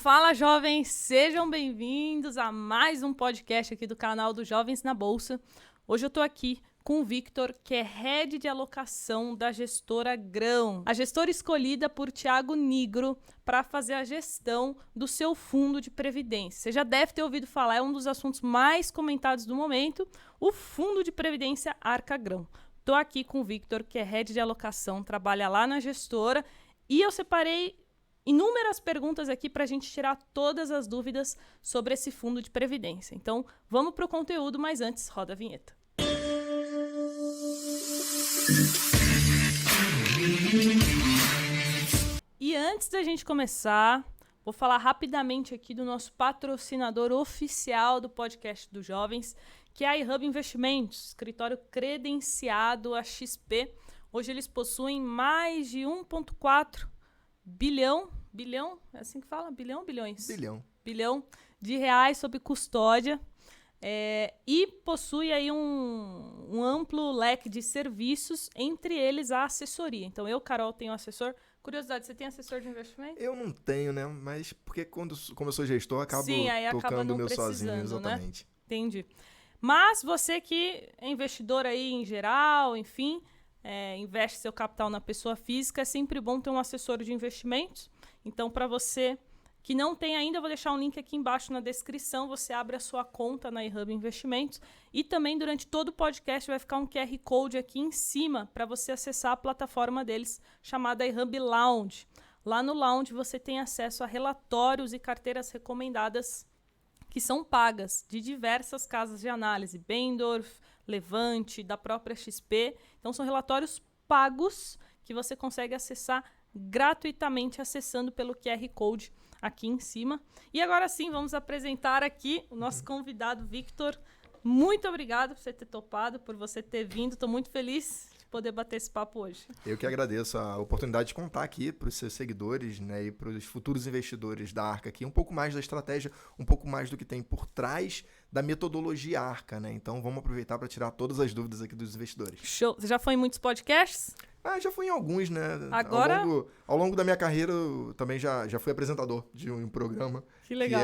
Fala, jovens! Sejam bem-vindos a mais um podcast aqui do canal dos Jovens na Bolsa. Hoje eu tô aqui com o Victor, que é Head de Alocação da gestora Grão. A gestora escolhida por Thiago Nigro para fazer a gestão do seu fundo de previdência. Você já deve ter ouvido falar, é um dos assuntos mais comentados do momento, o fundo de previdência Arca Grão. Tô aqui com o Victor, que é Head de Alocação, trabalha lá na gestora, e eu separei inúmeras perguntas aqui para a gente tirar todas as dúvidas sobre esse fundo de previdência. Então, vamos para o conteúdo, mas antes, roda a vinheta. E antes da gente começar, vou falar rapidamente aqui do nosso patrocinador oficial do podcast dos Jovens, que é a iHub Investimentos, escritório credenciado a XP. Hoje eles possuem mais de 1,4 bilhão, é assim que fala? Bilhões? Bilhão de reais sob custódia. E possui aí um amplo leque de serviços, entre eles a assessoria. Então, eu, Carol, tenho assessor. Curiosidade, você tem assessor de investimento? Eu não tenho, né? Mas porque como eu sou gestor, acabo tocando o meu sozinho, exatamente. Né? Entendi. Mas você que é investidor aí em geral, enfim, investe seu capital na pessoa física, é sempre bom ter um assessor de investimentos. Então, para você que não tem ainda, eu vou deixar um link aqui embaixo na descrição, você abre a sua conta na iHub Investimentos e também durante todo o podcast vai ficar um QR Code aqui em cima para você acessar a plataforma deles chamada iHub Lounge. Lá no Lounge você tem acesso a relatórios e carteiras recomendadas que são pagas de diversas casas de análise, Bendorf, Levante, da própria XP. Então são relatórios pagos que você consegue acessar gratuitamente acessando pelo QR Code aqui em cima. E agora sim, vamos apresentar aqui o nosso convidado, Victor. Muito obrigado por você ter topado, por você ter vindo. Estou muito feliz de poder bater esse papo hoje. Eu que agradeço a oportunidade de contar aqui para os seus seguidores, né, e para os futuros investidores da Arca aqui, um pouco mais da estratégia, um pouco mais do que tem por trás da metodologia Arca, né? Então vamos aproveitar para tirar todas as dúvidas aqui dos investidores. Show! Você já foi em muitos podcasts? Já fui em alguns, né? Agora... Ao longo da minha carreira, eu também já fui apresentador de um programa que legal.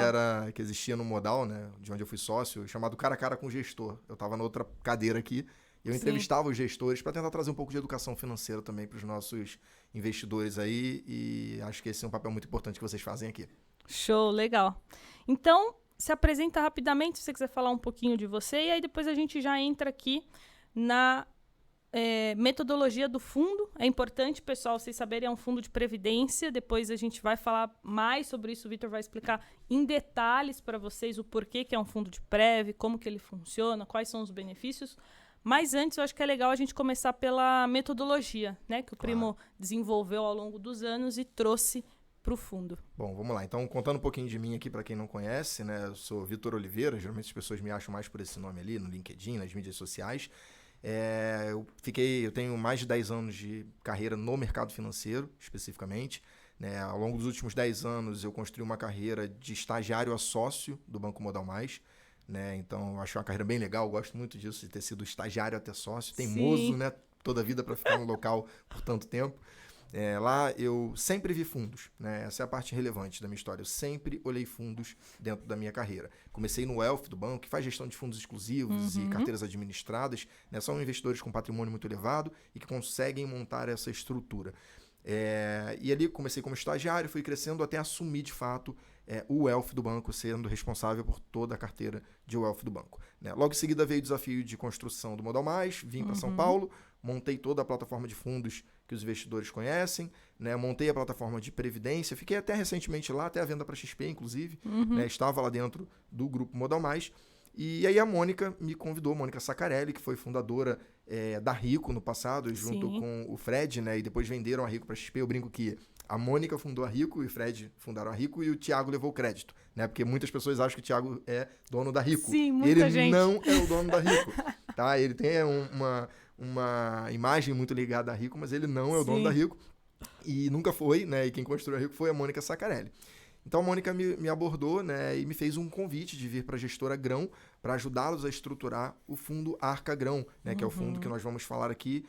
Que existia no Modal, né? De onde eu fui sócio, chamado Cara a Cara com o Gestor. Eu estava na outra cadeira aqui e eu entrevistava os gestores para tentar trazer um pouco de educação financeira também para os nossos investidores aí, e acho que esse é um papel muito importante que vocês fazem aqui. Show, legal. Então, se apresenta rapidamente, se você quiser falar um pouquinho de você, e aí depois a gente já entra aqui na metodologia do fundo. É importante, pessoal, vocês saberem, é um fundo de previdência. Depois a gente vai falar mais sobre isso. O Victor vai explicar em detalhes para vocês o porquê que é um fundo de prev, como que ele funciona, quais são os benefícios. Mas antes, eu acho que é legal a gente começar pela metodologia, né, que o Primo desenvolveu ao longo dos anos e trouxe para o fundo. Bom, vamos lá. Então, contando um pouquinho de mim aqui para quem não conhece, né, eu sou Victor Oliveira. Geralmente as pessoas me acham mais por esse nome ali, no LinkedIn, nas mídias sociais. Eu tenho mais de 10 anos de carreira no mercado financeiro, especificamente. Né? Ao longo dos últimos 10 anos, eu construí uma carreira de estagiário a sócio do Banco Modal Mais. Né? Então, eu acho uma carreira bem legal, gosto muito disso, de ter sido estagiário até sócio. Teimoso, né? Toda a vida para ficar no local por tanto tempo. Lá eu sempre vi fundos, né? Essa é a parte relevante da minha história. Eu sempre olhei fundos dentro da minha carreira. Comecei no Wealth do banco, que faz gestão de fundos exclusivos e carteiras administradas. Né? São investidores com patrimônio muito elevado e que conseguem montar essa estrutura. E ali comecei como estagiário, fui crescendo até assumir de fato o Wealth do banco, sendo responsável por toda a carteira de Wealth do banco. Né? Logo em seguida veio o desafio de construção do Modal Mais, vim para São Paulo, montei toda a plataforma de fundos que os investidores conhecem, né? Montei a plataforma de previdência, fiquei até recentemente lá, até a venda para XP, inclusive, né? Estava lá dentro do grupo Modal Mais. E aí a Mônica me convidou, Mônica Sacarelli, que foi fundadora da Rico no passado, junto com o Fred, né? E depois venderam a Rico para XP. Eu brinco que a Mônica fundou a Rico e o Fred fundaram a Rico e o Thiago levou o crédito, né? Porque muitas pessoas acham que o Thiago é dono da Rico. Sim, muita Ele gente. não é o dono da Rico, tá? Ele tem uma imagem muito ligada a Rico, mas ele não é o dono da Rico e nunca foi, né? E quem construiu a Rico foi a Mônica Sacarelli. Então a Mônica me abordou, né, e me fez um convite de vir para a gestora Grão para ajudá-los a estruturar o fundo Arca Grão, né, que é o fundo que nós vamos falar aqui,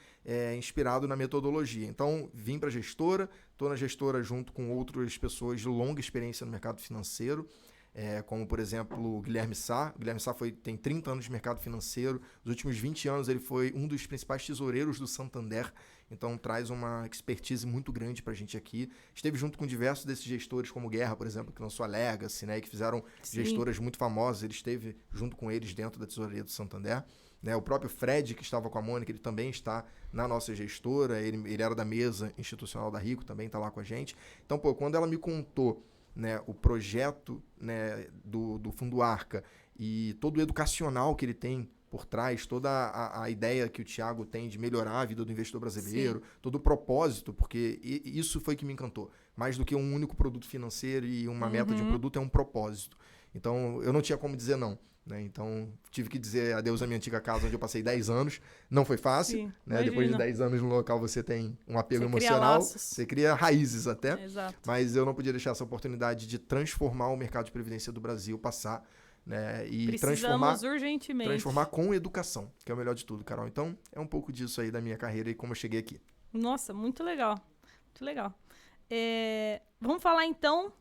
inspirado na metodologia. Então vim para a gestora, estou na gestora junto com outras pessoas de longa experiência no mercado financeiro, como, por exemplo, o Guilherme Sá. O Guilherme Sá tem 30 anos de mercado financeiro. Nos últimos 20 anos, ele foi um dos principais tesoureiros do Santander. Então, traz uma expertise muito grande para a gente aqui. Esteve junto com diversos desses gestores, como Guerra, por exemplo, que lançou a Legacy, né, e que fizeram gestoras muito famosas. Ele esteve junto com eles dentro da tesouraria do Santander. Né, o próprio Fred, que estava com a Mônica, ele também está na nossa gestora. Ele era da mesa institucional da Rico, também está lá com a gente. Então, quando ela me contou, né, o projeto, né, do Fundo Arca e todo o educacional que ele tem por trás, toda a ideia que o Thiago tem de melhorar a vida do investidor brasileiro, todo o propósito, porque isso foi que me encantou. Mais do que um único produto financeiro e uma meta de produto, é um propósito. Então, eu não tinha como dizer não. Né? Então, tive que dizer adeus à minha antiga casa, onde eu passei 10 anos. Não foi fácil. Né? Depois de 10 anos no local, você tem um apego emocional. Você cria raízes até. Exato. Mas eu não podia deixar essa oportunidade de transformar o mercado de previdência do Brasil passar. Né? E transformar com educação, que é o melhor de tudo, Carol. Então, é um pouco disso aí da minha carreira e como eu cheguei aqui. Nossa, muito legal. Muito legal. Vamos falar então...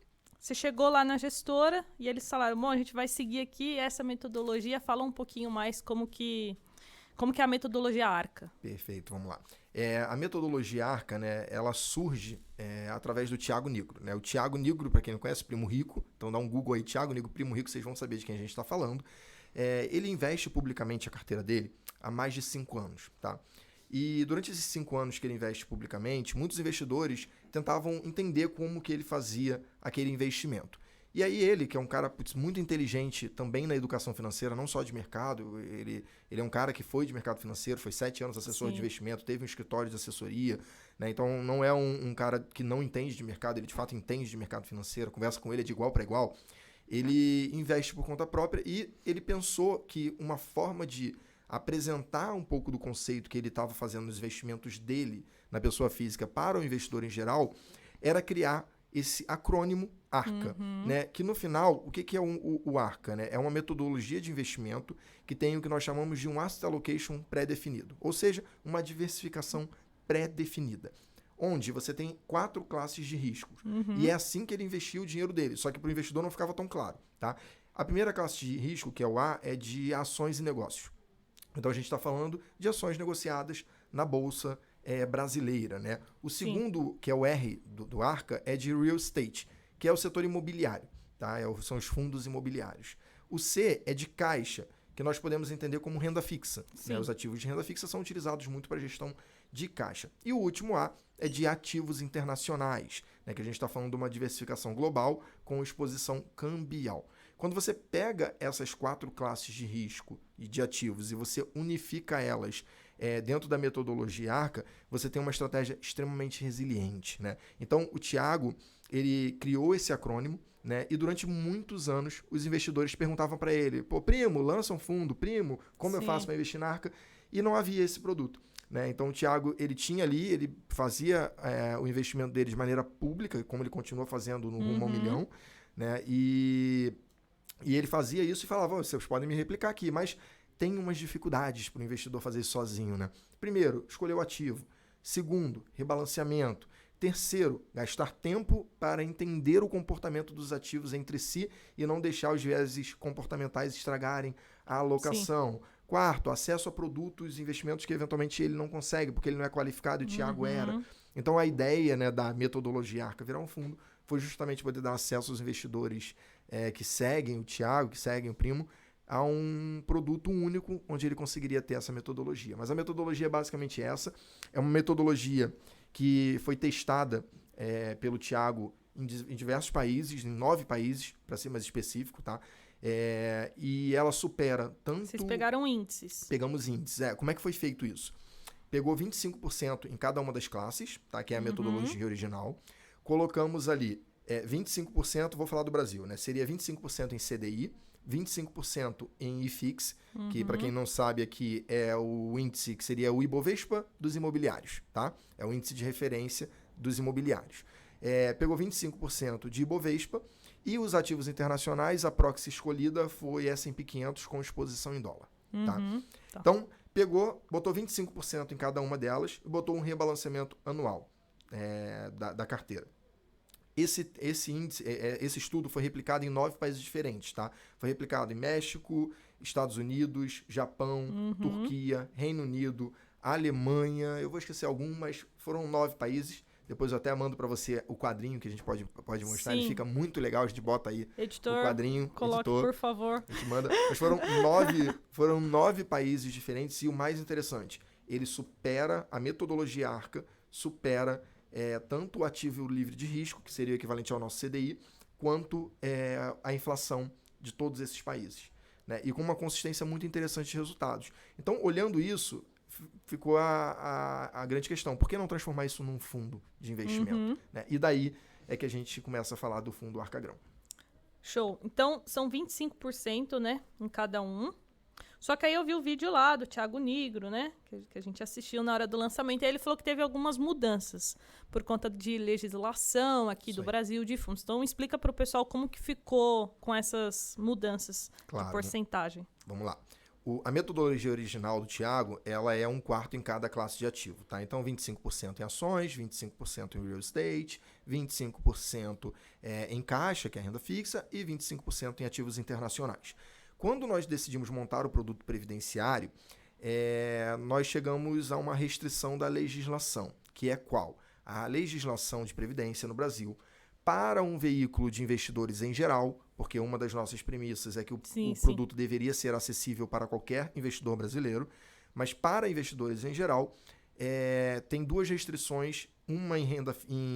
Você chegou lá na gestora e eles falaram, bom, a gente vai seguir aqui essa metodologia. Fala um pouquinho mais como que é a metodologia Arca. Perfeito, vamos lá. A metodologia Arca, né, ela surge através do Thiago Nigro. Né? O Thiago Nigro, para quem não conhece, Primo Rico, então dá um Google aí, Thiago Nigro, Primo Rico, vocês vão saber de quem a gente está falando. Ele investe publicamente a carteira dele há mais de 5 anos, tá? E durante esses 5 anos que ele investe publicamente, muitos investidores tentavam entender como que ele fazia aquele investimento. E aí ele, que é um cara muito inteligente também na educação financeira, não só de mercado, ele é um cara que foi de mercado financeiro, foi 7 anos assessor de investimento, teve um escritório de assessoria, né? Então não é um cara que não entende de mercado, ele de fato entende de mercado financeiro, conversa com ele de igual para igual. Ele investe por conta própria e ele pensou que uma forma de apresentar um pouco do conceito que ele estava fazendo nos investimentos dele na pessoa física para o investidor em geral, era criar esse acrônimo ARCA, né? Que no final, o que é o ARCA? Né? É uma metodologia de investimento que tem o que nós chamamos de um asset allocation pré-definido, ou seja, uma diversificação pré-definida, onde você tem 4 classes de riscos. E é assim que ele investiu o dinheiro dele, só que para o investidor não ficava tão claro. Tá? A primeira classe de risco, que é o A, é de ações e negócios. Então, a gente está falando de ações negociadas na Bolsa brasileira. Né? O segundo, que é o R do Arca, é de real estate, que é o setor imobiliário. Tá? São os fundos imobiliários. O C é de caixa, que nós podemos entender como renda fixa. Né? Os ativos de renda fixa são utilizados muito para gestão de caixa. E o último A é de ativos internacionais, né? Que a gente está falando de uma diversificação global com exposição cambial. Quando você pega essas 4 classes de risco e de ativos e você unifica elas dentro da metodologia Arca, você tem uma estratégia extremamente resiliente. Né? Então, o Thiago, ele criou esse acrônimo, né? E durante muitos anos, os investidores perguntavam para ele, primo, lança um fundo, primo, como eu faço para investir na Arca? E não havia esse produto. Né? Então, o Thiago, ele tinha ali, ele fazia o investimento dele de maneira pública, como ele continua fazendo no Rumo ao Milhão, né? E ele fazia isso e falava, vocês podem me replicar aqui, mas tem umas dificuldades para o investidor fazer isso sozinho. Né? Primeiro, escolher o ativo. Segundo, rebalanceamento. Terceiro, gastar tempo para entender o comportamento dos ativos entre si e não deixar os vieses comportamentais estragarem a alocação. Quarto, acesso a produtos e investimentos que eventualmente ele não consegue, porque ele não é qualificado e o Thiago era. Então, a ideia, né, da metodologia Arca virar um fundo foi justamente poder dar acesso aos investidores que seguem o Thiago, que seguem o Primo, a um produto único onde ele conseguiria ter essa metodologia. Mas a metodologia é basicamente essa. É uma metodologia que foi testada pelo Thiago em diversos países, em 9 países, para ser mais específico, tá? E ela supera tanto... Vocês pegaram índices. Pegamos índices. Como é que foi feito isso? Pegou 25% em cada uma das classes, tá? Que é a metodologia original. Colocamos ali 25%, vou falar do Brasil, né? Seria 25% em CDI, 25% em IFIX, que para quem não sabe aqui é o índice que seria o Ibovespa dos imobiliários, tá? É o índice de referência dos imobiliários. Pegou 25% de Ibovespa E os ativos internacionais, a proxy escolhida foi S&P 500 com exposição em dólar. Tá? Tá. Então, botou 25% em cada uma delas e botou um rebalanceamento anual da carteira. Esse índice, esse estudo foi replicado em 9 países diferentes, tá? Foi replicado em México, Estados Unidos, Japão, Turquia, Reino Unido, Alemanha, eu vou esquecer algum, mas foram 9 países. Depois eu até mando para você o quadrinho que a gente pode mostrar. Sim. Ele fica muito legal, a gente bota aí Editor, o quadrinho. coloque, editor, por favor. a gente manda. Mas foram 9 países diferentes e o mais interessante, ele supera, a metodologia ARCA supera tanto o ativo livre de risco, que seria o equivalente ao nosso CDI, quanto a inflação de todos esses países. Né? E com uma consistência muito interessante de resultados. Então, olhando isso, ficou a grande questão. Por que não transformar isso num fundo de investimento? Né? E daí é que a gente começa a falar do fundo Arca Grão. Show. Então, são 25%, né, em cada um. Só que aí eu vi o vídeo lá do Thiago Nigro, né, que a gente assistiu na hora do lançamento, e ele falou que teve algumas mudanças por conta de legislação aqui do Brasil de fundos. Então, explica para o pessoal como que ficou com essas mudanças de porcentagem. Vamos lá. A metodologia original do Thiago, ela é 1/4 em cada classe de ativo, tá? Então, 25% em ações, 25% em real estate, 25% em caixa, que é a renda fixa, e 25% em ativos internacionais. Quando nós decidimos montar o produto previdenciário, nós chegamos a uma restrição da legislação, que é qual? A legislação de previdência no Brasil, para um veículo de investidores em geral, porque uma das nossas premissas é que o produto deveria ser acessível para qualquer investidor brasileiro, mas para investidores em geral, tem 2 restrições, uma em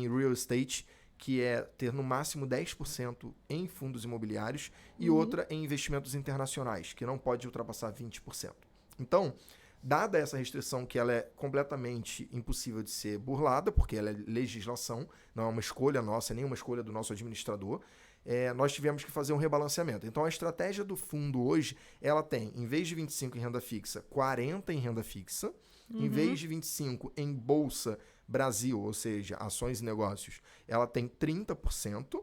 real estate, que é ter no máximo 10% em fundos imobiliários, e outra em investimentos internacionais, que não pode ultrapassar 20%. Então, dada essa restrição, que ela é completamente impossível de ser burlada, porque ela é legislação, não é uma escolha nossa, nem uma escolha do nosso administrador, nós tivemos que fazer um rebalanceamento. Então, a estratégia do fundo hoje, ela tem, em vez de 25% em renda fixa, 40% em renda fixa, em vez de 25% em Bolsa Brasil, ou seja, ações e negócios, ela tem 30%,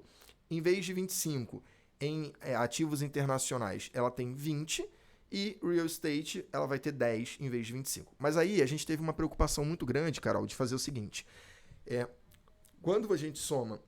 em vez de 25% em ativos internacionais, ela tem 20%, e real estate, ela vai ter 10 em vez de 25. Mas aí a gente teve uma preocupação muito grande, Carol, de fazer o seguinte. Quando a gente soma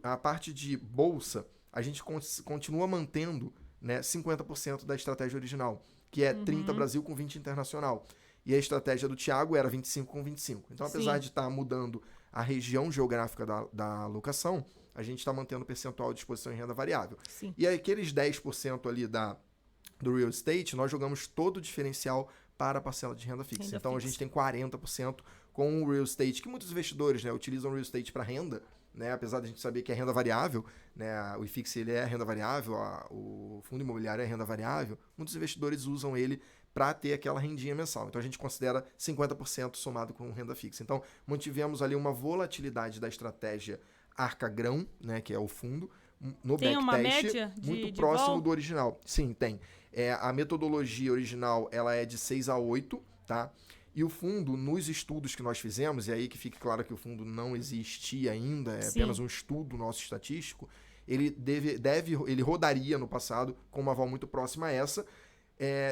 a parte de bolsa, a gente continua mantendo, né, 50% da estratégia original, que é 30 Brasil com 20 internacional. E a estratégia do Thiago era 25 com 25. Então, apesar de estar mudando a região geográfica da alocação, a gente está mantendo o percentual de exposição em renda variável. Sim. E aqueles 10% ali do real estate, nós jogamos todo o diferencial para a parcela de renda fixa. Então, a gente tem 40% com o real estate, que muitos investidores, né, utilizam o real estate para renda, né, apesar de a gente saber que é renda variável, né, o IFIX ele é renda variável, o fundo imobiliário é renda variável, muitos investidores usam ele para ter aquela rendinha mensal. Então, a gente considera 50% somado com renda fixa. Então, mantivemos ali uma volatilidade da estratégia Arca Grão, né, que é o fundo, no tem backtest, uma média muito próximo do original. Sim, tem. A metodologia original, ela é de 6 a 8, tá? E o fundo, nos estudos que nós fizemos, e aí que fique claro que o fundo não existia ainda, é apenas um estudo nosso estatístico, ele rodaria no passado com uma aval muito próxima a essa,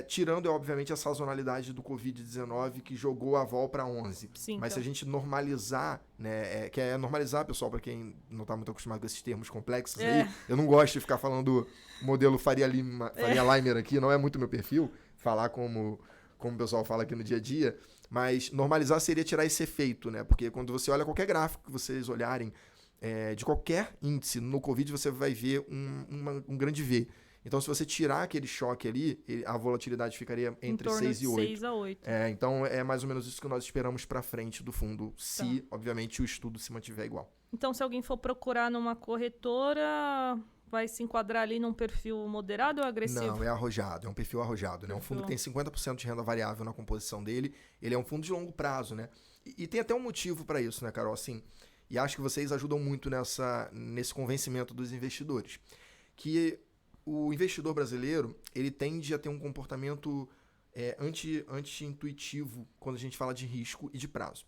tirando, obviamente, a sazonalidade do Covid-19, que jogou a aval para 11. Sim, mas se a gente normalizar, né, que é normalizar, pessoal, para quem não está muito acostumado com esses termos complexos aí, eu não gosto de ficar falando modelo Faria Limer aqui, não é muito meu perfil, falar como o pessoal fala aqui no dia a dia, mas normalizar seria tirar esse efeito, né? Porque quando você olha qualquer gráfico que vocês olharem de qualquer índice no Covid, você vai ver um grande V. Então, se você tirar aquele choque ali, a volatilidade ficaria entre 6 e 8. 6 a 8. Então, é mais ou menos isso que nós esperamos para frente do fundo, se, obviamente, o estudo se mantiver igual. Então, se alguém for procurar numa corretora, vai se enquadrar ali num perfil moderado ou agressivo? Não, é arrojado, é um perfil arrojado, né? Um fundo que tem 50% de renda variável na composição dele, ele é um fundo de longo prazo, né? E tem até um motivo para isso, né, Carol? Assim, e acho que vocês ajudam muito nesse convencimento dos investidores. Que o investidor brasileiro, ele tende a ter um comportamento anti-intuitivo quando a gente fala de risco e de prazo.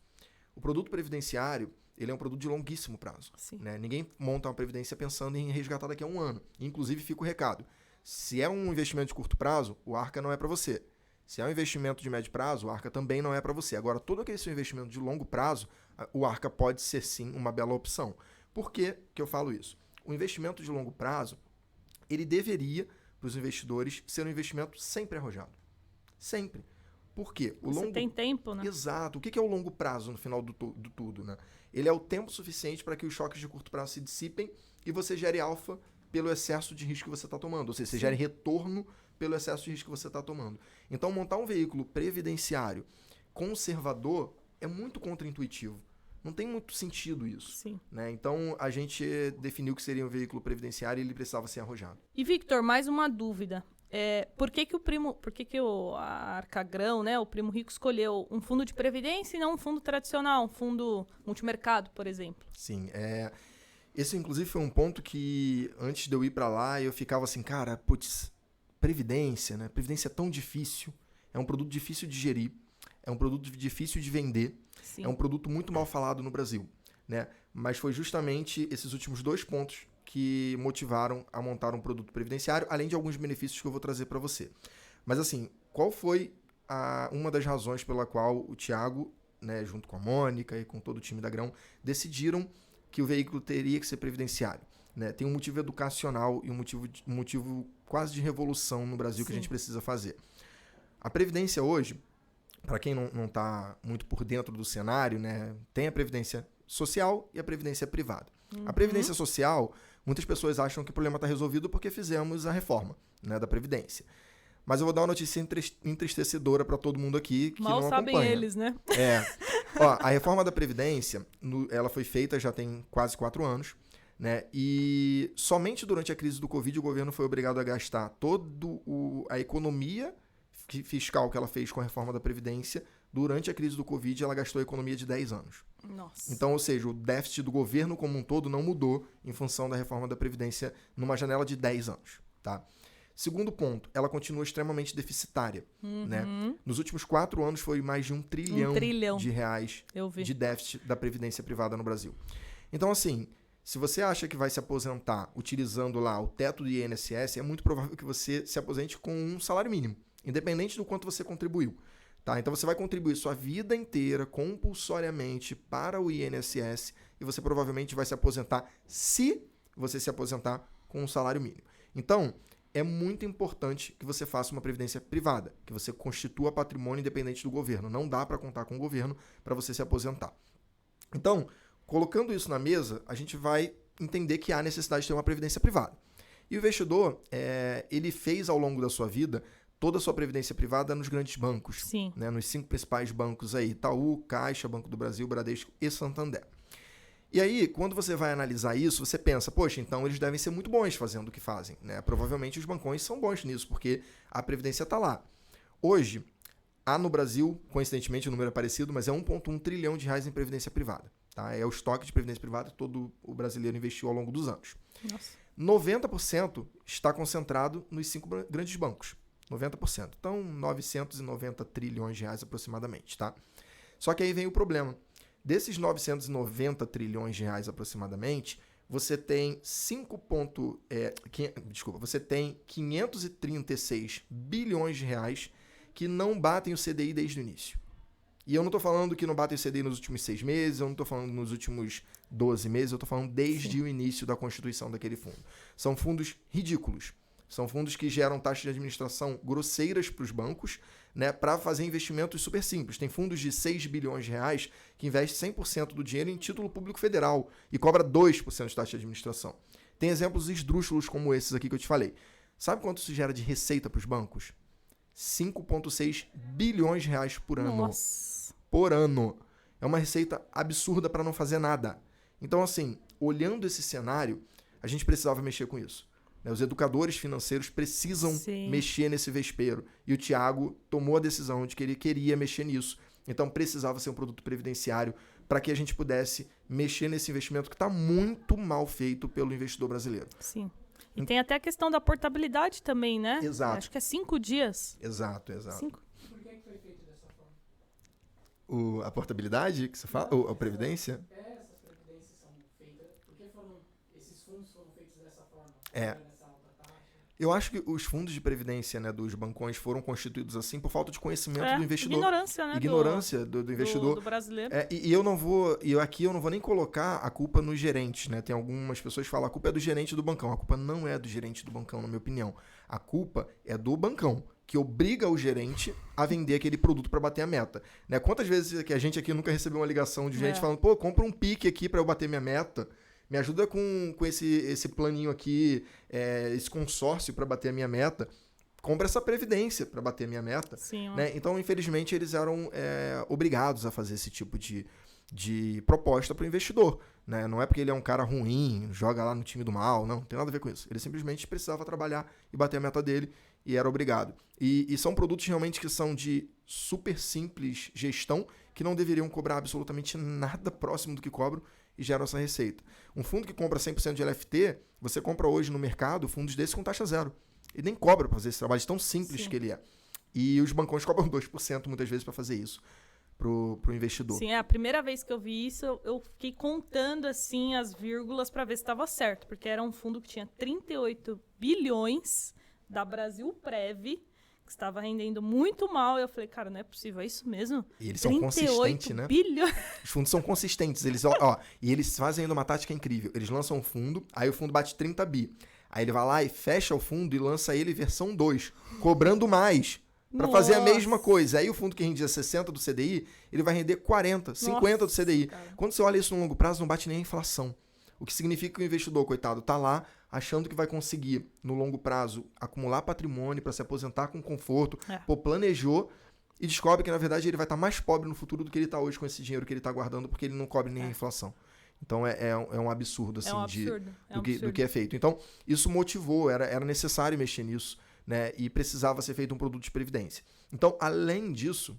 O produto previdenciário, ele é um produto de longuíssimo prazo. Sim. Né? Ninguém monta uma previdência pensando em resgatar daqui a um ano. Inclusive, fica o recado. Se é um investimento de curto prazo, o Arca não é para você. Se é um investimento de médio prazo, o Arca também não é para você. Agora, todo aquele seu investimento de longo prazo, o Arca pode ser sim uma bela opção. Por que eu falo isso? O investimento de longo prazo, ele deveria, para os investidores, ser um investimento sempre arrojado. Sempre. Por quê? Você tem tempo, né? Exato. O que é o longo prazo no final do tudo, né? Ele é o tempo suficiente para que os choques de curto prazo se dissipem e você gere alfa pelo excesso de risco que você está tomando. Ou seja, você gere retorno pelo excesso de risco que você está tomando. Então, montar um veículo previdenciário conservador é muito contraintuitivo. Não tem muito sentido isso. Sim. Né? Então, a gente definiu que seria um veículo previdenciário e ele precisava ser arrojado. E, Victor, mais uma dúvida. Por que a Arcagrão, né, o Primo Rico, escolheu um fundo de previdência e não um fundo tradicional, um fundo multimercado, por exemplo? Sim, esse inclusive foi um ponto que antes de eu ir para lá eu ficava assim, cara, putz, previdência, né? Previdência é tão difícil, é um produto difícil de gerir, é um produto difícil de vender, Sim. é um produto muito mal falado no Brasil, né? Mas foi justamente esses últimos 2 pontos que motivaram a montar um produto previdenciário, além de alguns benefícios que eu vou trazer para você. Mas assim, qual foi uma das razões pela qual o Thiago, né, junto com a Mônica e com todo o time da Grão, decidiram que o veículo teria que ser previdenciário? Né? Tem um motivo educacional e um motivo quase de revolução no Brasil. Sim. Que a gente precisa fazer. A Previdência hoje, para quem não está muito por dentro do cenário, né, tem a Previdência Social e a Previdência Privada. Uhum. A Previdência Social, muitas pessoas acham que o problema está resolvido porque fizemos a reforma, né, da Previdência. Mas eu vou dar uma notícia entristecedora para todo mundo aqui que mal não sabem acompanha. Eles, né? A reforma da Previdência, ela foi feita já tem quase 4 anos, né? E somente durante a crise do Covid o governo foi obrigado a gastar toda a economia fiscal que ela fez com a reforma da Previdência. Durante a crise do Covid, ela gastou a economia de 10 anos. Nossa. Então, ou seja, o déficit do governo como um todo não mudou em função da reforma da Previdência numa janela de 10 anos, tá? Segundo ponto, ela continua extremamente deficitária. Uhum. Né? Nos últimos 4 anos foi mais de 1 trilhão de reais de déficit da Previdência Privada no Brasil. Então, assim, se você acha que vai se aposentar utilizando lá o teto do INSS, é muito provável que você se aposente com um salário mínimo, independente do quanto você contribuiu. Tá? Então, você vai contribuir sua vida inteira compulsoriamente para o INSS e você provavelmente vai se aposentar se você se aposentar com um salário mínimo. Então, é muito importante que você faça uma previdência privada, que você constitua patrimônio independente do governo. Não dá para contar com o governo para você se aposentar. Então, colocando isso na mesa, a gente vai entender que há necessidade de ter uma previdência privada. E o investidor, ele fez ao longo da sua vida toda a sua previdência privada nos grandes bancos. Sim. Né, nos 5 principais bancos aí, Itaú, Caixa, Banco do Brasil, Bradesco e Santander. E aí, quando você vai analisar isso, você pensa, poxa, então eles devem ser muito bons fazendo o que fazem. Né? Provavelmente os bancões são bons nisso, porque a Previdência está lá. Hoje, há no Brasil, coincidentemente o número é parecido, mas é 1,1 trilhão de reais em Previdência Privada. Tá? É o estoque de Previdência Privada que todo o brasileiro investiu ao longo dos anos. Nossa. 90% está concentrado nos 5 grandes bancos. 90%. Então, 990 trilhões de reais aproximadamente. Tá? Só que aí vem o problema. Desses 990 trilhões de reais aproximadamente, você tem você tem 536 bilhões de reais que não batem o CDI desde o início. E eu não estou falando que não batem o CDI nos últimos 6 meses, eu não estou falando nos últimos 12 meses, eu estou falando desde o início da constituição daquele fundo. São fundos ridículos. São fundos que geram taxas de administração grosseiras para os bancos, né, para fazer investimentos super simples. Tem fundos de 6 bilhões de reais que investem 100% do dinheiro em título público federal e cobra 2% de taxa de administração. Tem exemplos esdrúxulos como esses aqui que eu te falei. Sabe quanto isso gera de receita para os bancos? 5,6 bilhões de reais por ano. Nossa. Por ano. É uma receita absurda para não fazer nada. Então, assim, olhando esse cenário, a gente precisava mexer com isso. Os educadores financeiros precisam mexer nesse vespeiro. E o Thiago tomou a decisão de que ele queria mexer nisso. Então precisava ser um produto previdenciário para que a gente pudesse mexer nesse investimento que está muito mal feito pelo investidor brasileiro. Sim. E tem até a questão da portabilidade também, né? Exato. Acho que é 5 dias. Exato. 5. Por que foi feito dessa forma? A portabilidade que você fala? A previdência? Essas previdências Eu acho que os fundos de previdência, né, dos bancões foram constituídos assim por falta de conhecimento do investidor. Ignorância, né? Ignorância do investidor. Do brasileiro. E eu não vou nem colocar a culpa nos gerentes, né? Tem algumas pessoas que falam a culpa é do gerente do bancão. A culpa não é do gerente do bancão, na minha opinião. A culpa é do bancão, que obriga o gerente a vender aquele produto para bater a meta. Né? Quantas vezes que a gente aqui nunca recebeu uma ligação de gerente falando, pô, compra um pique aqui para eu bater minha meta. Me ajuda com esse planinho aqui, esse consórcio para bater a minha meta. Compra essa previdência para bater a minha meta. Sim, né? Então, infelizmente, eles eram obrigados a fazer esse tipo de proposta para o investidor. Né? Não é porque ele é um cara ruim, joga lá no time do mal, não tem nada a ver com isso. Ele simplesmente precisava trabalhar e bater a meta dele e era obrigado. E são produtos realmente que são de super simples gestão, que não deveriam cobrar absolutamente nada próximo do que cobram e geram essa receita. Um fundo que compra 100% de LFT, você compra hoje no mercado fundos desses com taxa zero. Ele nem cobra para fazer esse trabalho, de tão simples que ele é. E os bancões cobram 2% muitas vezes para fazer isso pro investidor. Sim, a primeira vez que eu vi isso, eu fiquei contando assim as vírgulas para ver se estava certo, porque era um fundo que tinha 38 bilhões da Brasilprev, que estava rendendo muito mal. E eu falei, cara, não é possível, é isso mesmo? E eles são consistentes, né? Bilhões. Os fundos são consistentes. Eles, e eles fazem ainda uma tática incrível. Eles lançam um fundo, aí o fundo bate 30 bi. Aí ele vai lá e fecha o fundo e lança ele versão 2, cobrando mais para fazer a mesma coisa. Aí o fundo que rendia 60 do CDI, ele vai render 40, 50 do CDI. Cara. Quando você olha isso no longo prazo, não bate nem a inflação. O que significa que o investidor, coitado, tá lá achando que vai conseguir, no longo prazo, acumular patrimônio para se aposentar com conforto, planejou e descobre que, na verdade, ele vai estar mais pobre no futuro do que ele está hoje com esse dinheiro que ele está guardando, porque ele não cobre nem a inflação. Então, é um absurdo, assim, do que é feito. Então, isso motivou, era necessário mexer nisso, né, e precisava ser feito um produto de previdência. Então, além disso,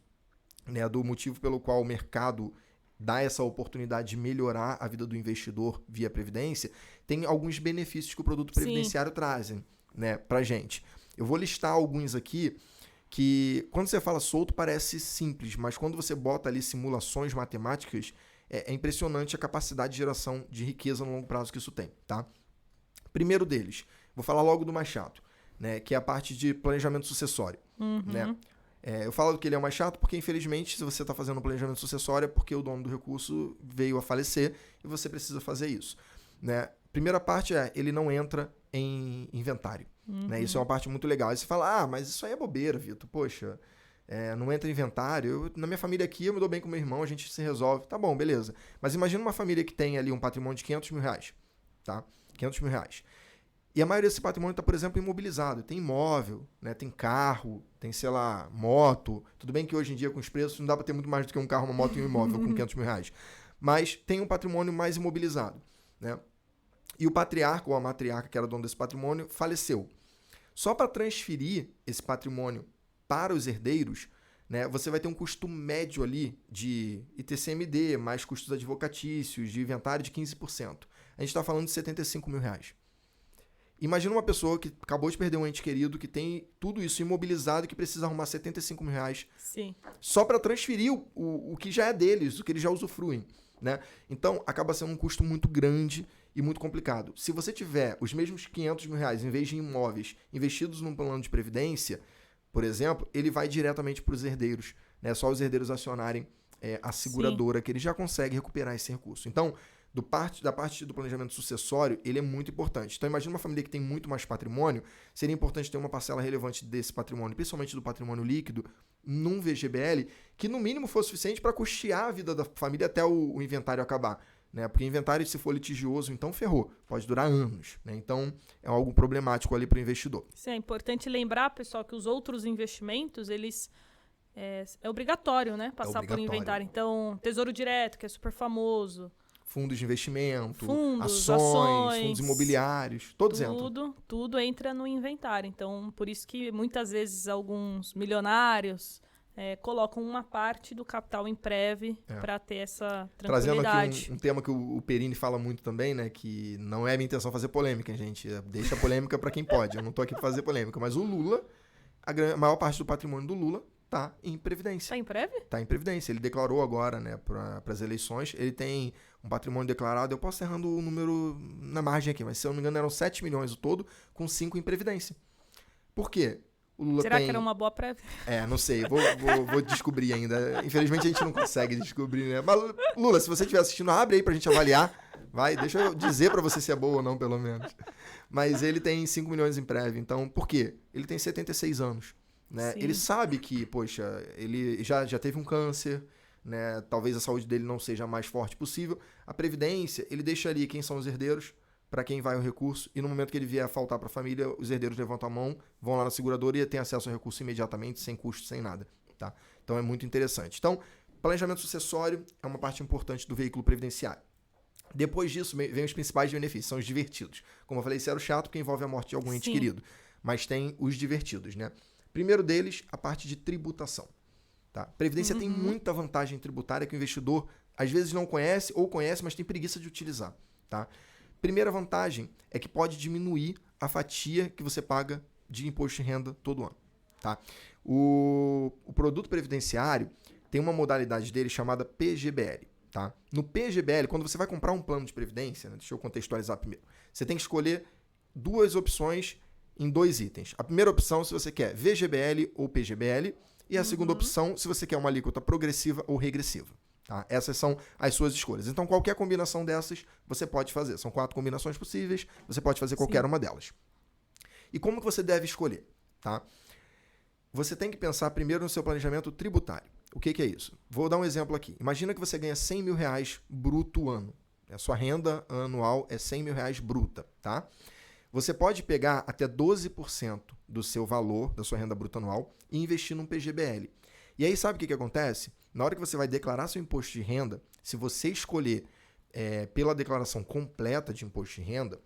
né, do motivo pelo qual o mercado dá essa oportunidade de melhorar a vida do investidor via previdência, tem alguns benefícios que o produto previdenciário trazem, né, pra gente. Eu vou listar alguns aqui que, quando você fala solto, parece simples, mas quando você bota ali simulações matemáticas, é impressionante a capacidade de geração de riqueza no longo prazo que isso tem, tá? Primeiro deles, vou falar logo do mais chato, né, que é a parte de planejamento sucessório, né? Eu falo que ele é o mais chato porque, infelizmente, se você está fazendo um planejamento sucessório é porque o dono do recurso veio a falecer e você precisa fazer isso, né? Primeira parte ele não entra em inventário, né? Isso é uma parte muito legal. Aí você fala, mas isso aí é bobeira, Vitor. Poxa, não entra em inventário. Na minha família aqui, eu me dou bem com meu irmão, a gente se resolve. Tá bom, beleza. Mas imagina uma família que tem ali um patrimônio de 500 mil reais, tá? 500 mil reais. E a maioria desse patrimônio está, por exemplo, imobilizado. Tem imóvel, né? Tem carro, tem, sei lá, moto. Tudo bem que hoje em dia, com os preços, não dá para ter muito mais do que um carro, uma moto e um imóvel com 500 mil reais. Mas tem um patrimônio mais imobilizado, né? E o patriarca ou a matriarca, que era dono desse patrimônio, faleceu. Só para transferir esse patrimônio para os herdeiros, né, você vai ter um custo médio ali de ITCMD, mais custos advocatícios, de inventário de 15%. A gente está falando de 75 mil reais. Imagina uma pessoa que acabou de perder um ente querido, que tem tudo isso imobilizado e que precisa arrumar 75 mil reais só para transferir o que já é deles, o que eles já usufruem, né? Então, acaba sendo um custo muito grande e muito complicado. Se você tiver os mesmos 500 mil reais, em vez de imóveis, investidos num plano de previdência, por exemplo, ele vai diretamente para os herdeiros, né? Só os herdeiros acionarem a seguradora, que ele já consegue recuperar esse recurso. Então, da parte do planejamento sucessório, ele é muito importante. Então, imagina uma família que tem muito mais patrimônio, seria importante ter uma parcela relevante desse patrimônio, principalmente do patrimônio líquido, num VGBL, que no mínimo fosse suficiente para custear a vida da família até o inventário acabar, né? Porque inventário, se for litigioso, então ferrou, pode durar anos, né? Então, é algo problemático ali para o investidor. Sim, é importante lembrar, pessoal, que os outros investimentos, eles... É obrigatório, né? Passar por inventário. Então, Tesouro Direto, que é super famoso... Fundos de investimento, ações, fundos imobiliários, todos entram. Tudo entra no inventário. Então, por isso que muitas vezes alguns milionários colocam uma parte do capital em Prev para ter essa tranquilidade. Trazendo aqui um tema que o Perini fala muito também, né? Que não é minha intenção fazer polêmica, gente. Deixa a polêmica para quem pode. Eu não tô aqui para fazer polêmica. Mas o Lula, a maior parte do patrimônio do Lula tá em Previdência. Tá em Prev? Tá em Previdência. Ele declarou agora, né, para as eleições. Ele tem um patrimônio declarado, eu posso estar errando o número na margem aqui, mas se eu não me engano eram 7 milhões o todo, com 5 em previdência. Por quê? O Lula Será que era uma boa prévia? Não sei, vou descobrir ainda. Infelizmente a gente não consegue descobrir, né? Mas, Lula, se você estiver assistindo, abre aí pra gente avaliar. Vai, deixa eu dizer pra você se é boa ou não, pelo menos. Mas ele tem 5 milhões em prévia, então por quê? Ele tem 76 anos, né? Ele sabe que, poxa, ele já teve um câncer, né? Talvez a saúde dele não seja a mais forte possível. A previdência, ele deixa ali quem são os herdeiros, para quem vai o recurso, e no momento que ele vier a faltar para a família, os herdeiros levantam a mão, vão lá na seguradora e tem acesso ao recurso imediatamente, sem custo, sem nada. Tá? Então é muito interessante. Então, planejamento sucessório é uma parte importante do veículo previdenciário. Depois disso, vem os principais benefícios, são os divertidos. Como eu falei, isso era o chato, porque envolve a morte de algum ente querido. Mas tem os divertidos, né? Primeiro deles, a parte de tributação. Tá? Previdência tem muita vantagem tributária que o investidor, às vezes, não conhece, ou conhece, mas tem preguiça de utilizar. Tá? Primeira vantagem é que pode diminuir a fatia que você paga de imposto de renda todo ano. Tá? O produto previdenciário tem uma modalidade dele chamada PGBL. Tá? No PGBL, quando você vai comprar um plano de previdência, né, deixa eu contextualizar primeiro, você tem que escolher duas opções em 2 itens. A primeira opção, se você quer VGBL ou PGBL, e a segunda opção, se você quer uma alíquota progressiva ou regressiva. Tá? Essas são as suas escolhas. Então, qualquer combinação dessas, você pode fazer. São 4 combinações possíveis, você pode fazer qualquer uma delas. E como que você deve escolher? Tá? Você tem que pensar primeiro no seu planejamento tributário. O que é isso? Vou dar um exemplo aqui. Imagina que você ganha 100 mil reais bruto ano. A sua renda anual é 100 mil reais bruta. Tá? Você pode pegar até 12% do seu valor, da sua renda bruta anual, e investir num PGBL. E aí, sabe o que acontece? Na hora que você vai declarar seu imposto de renda, se você escolher pela declaração completa de imposto de renda,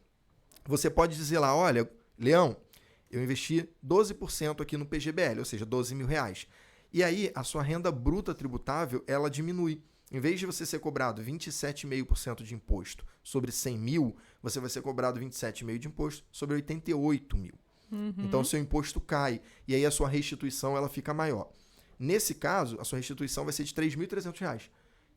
você pode dizer lá, olha, Leão, eu investi 12% aqui no PGBL, ou seja, 12 mil reais. E aí, a sua renda bruta tributável, ela diminui. Em vez de você ser cobrado 27,5% de imposto sobre 100 mil, você vai ser cobrado 27,5% de imposto sobre 88 mil. Então, o seu imposto cai. E aí, a sua restituição ela fica maior. Nesse caso, a sua restituição vai ser de R$ 3.300. Então,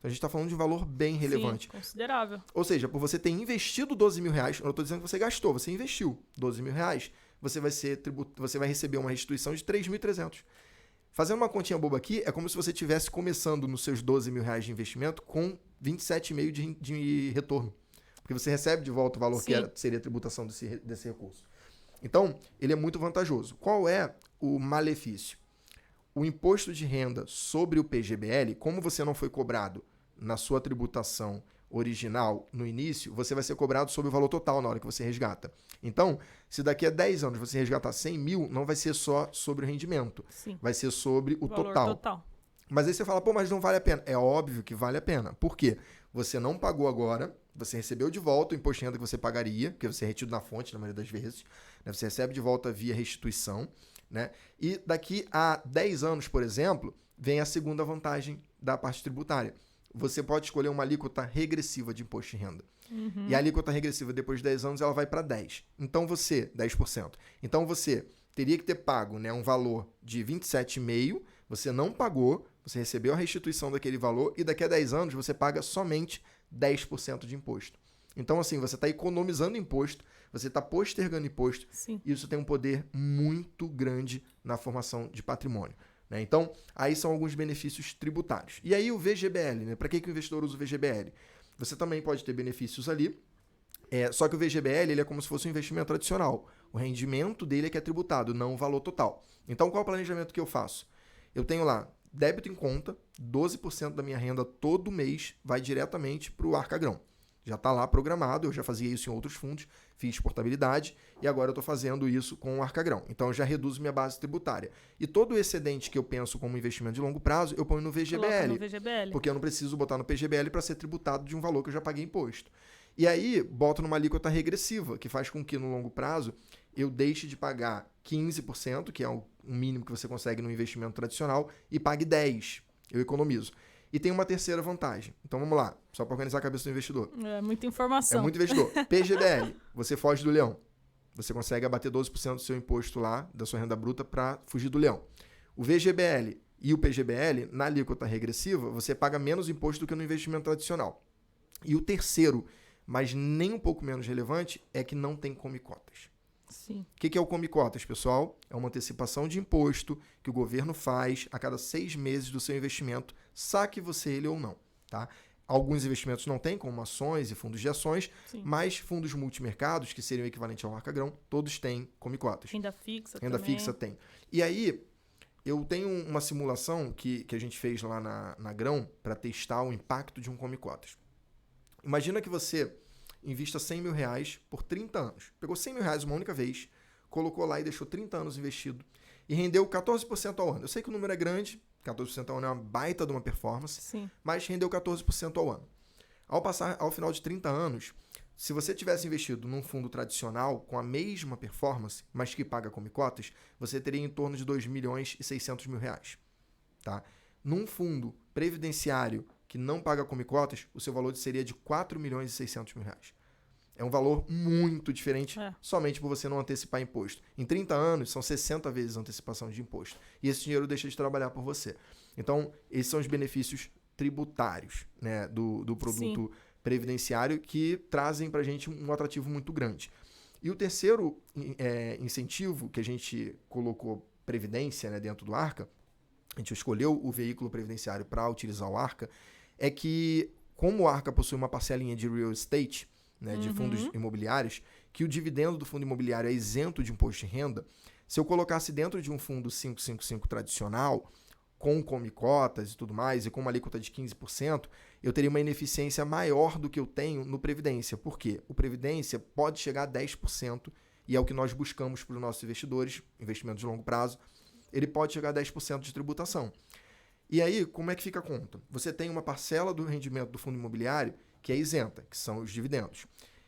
a gente está falando de um valor bem relevante. Sim, considerável. Ou seja, por você ter investido 12 mil reais, eu não estou dizendo que você gastou, você investiu 12 mil reais, você vai receber uma restituição de 3.300. Fazendo uma continha boba aqui, é como se você estivesse começando nos seus 12 mil reais de investimento com 27,5 de retorno. Porque você recebe de volta o valor que seria a tributação desse recurso. Então, ele é muito vantajoso. Qual é o malefício? O imposto de renda sobre o PGBL, como você não foi cobrado na sua tributação original no início, você vai ser cobrado sobre o valor total na hora que você resgata. Então, se daqui a 10 anos você resgatar 100 mil, não vai ser só sobre o rendimento. Sim. Vai ser sobre o valor total. Mas aí você fala, pô, mas não vale a pena. É óbvio que vale a pena. Por quê? Você não pagou agora, você recebeu de volta o imposto de renda que você pagaria, porque você é retido na fonte, na maioria das vezes. Né? Você recebe de volta via restituição. Né? E daqui a 10 anos, por exemplo, vem a segunda vantagem da parte tributária. Você pode escolher uma alíquota regressiva de imposto de renda. E a alíquota regressiva, depois de 10 anos, ela vai para 10%. Então 10%. Então você teria que ter pago, né, um valor de 27,5%, você não pagou, você recebeu a restituição daquele valor e daqui a 10 anos você paga somente 10% de imposto. Então, assim, você está economizando imposto, você está postergando imposto. Sim. E isso tem um poder muito grande na formação de patrimônio. Né? Então, aí são alguns benefícios tributários. E aí o VGBL, né? Para que o investidor usa o VGBL? Você também pode ter benefícios ali, só que o VGBL ele é como se fosse um investimento tradicional. O rendimento dele é que é tributado, não o valor total. Então, qual é o planejamento que eu faço? Eu tenho lá débito em conta, 12% da minha renda todo mês vai diretamente para o Arcagrão. Já está lá programado, eu já fazia isso em outros fundos, fiz portabilidade e agora eu estou fazendo isso com o Arcagrão. Então eu já reduzo minha base tributária. E todo o excedente que eu penso como investimento de longo prazo, eu ponho no VGBL. Porque eu não preciso botar no PGBL para ser tributado de um valor que eu já paguei imposto. E aí, boto numa alíquota regressiva, que faz com que no longo prazo eu deixe de pagar 15%, que é o mínimo que você consegue no investimento tradicional, e pague 10%. Eu economizo. E tem uma terceira vantagem. Então vamos lá, só para organizar a cabeça do investidor. É muita informação. É muito investidor. PGBL, você foge do leão. Você consegue abater 12% do seu imposto lá, da sua renda bruta, para fugir do leão. O VGBL e o PGBL, na alíquota regressiva, você paga menos imposto do que no investimento tradicional. E o terceiro, mas nem um pouco menos relevante, é que não tem come-cotas. Sim. O que é o come-cotas, pessoal? É uma antecipação de imposto que o governo faz a cada 6 meses do seu investimento, saque você ele ou não, tá? Alguns investimentos não têm, como ações e fundos de ações, Sim. mas fundos multimercados, que seriam o equivalente ao Arca-Grão, todos têm come-cotas. Renda fixa Renda também. fixa tem. E aí, eu tenho uma simulação que a gente fez lá na Grão para testar o impacto de um come-cotas. Imagina que você invista 100 mil reais por 30 anos. Pegou 100 mil reais uma única vez, colocou lá e deixou 30 anos investido e rendeu 14% ao ano. Eu sei que o número é grande, 14% ao ano é uma baita de uma performance, Sim. mas rendeu 14% ao ano. Ao final de 30 anos, se você tivesse investido num fundo tradicional com a mesma performance, mas que paga come-cotas, você teria em torno de 2 milhões e 600 mil reais. Tá? Num fundo previdenciário que não paga come-cotas, o seu valor seria de 4 milhões e 600 mil reais. É um valor muito diferente somente por você não antecipar imposto. Em 30 anos, são 60 vezes a antecipação de imposto. E esse dinheiro deixa de trabalhar por você. Então, esses são os benefícios tributários, né, do produto previdenciário que trazem para a gente um atrativo muito grande. E o terceiro incentivo que a gente colocou previdência, né, dentro do Arca, a gente escolheu o veículo previdenciário para utilizar o Arca, é que, como o Arca possui uma parcelinha de real estate, né, de fundos imobiliários, que o dividendo do fundo imobiliário é isento de imposto de renda, se eu colocasse dentro de um fundo 555 tradicional, com come-cotas e tudo mais, e com uma alíquota de 15%, eu teria uma ineficiência maior do que eu tenho no Previdência. Por quê? O Previdência pode chegar a 10%, e é o que nós buscamos para os nossos investidores, investimentos de longo prazo, ele pode chegar a 10% de tributação. E aí, como é que fica a conta? Você tem uma parcela do rendimento do fundo imobiliário que é isenta, que são os dividendos.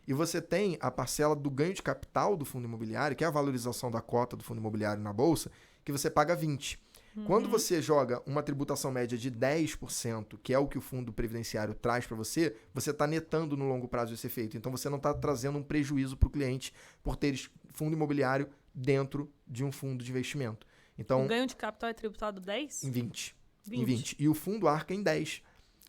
E você tem a parcela do ganho de capital do fundo imobiliário, que é a valorização da cota do fundo imobiliário na Bolsa, que você paga 20%. Quando você joga uma tributação média de 10%, que é o que o fundo previdenciário traz para você, você está netando no longo prazo esse efeito. Então, você não está trazendo um prejuízo para o cliente por ter fundo imobiliário dentro de um fundo de investimento. Então, o ganho de capital é tributado 10%? Em 20%. Em 20%. E o fundo Arca em 10%.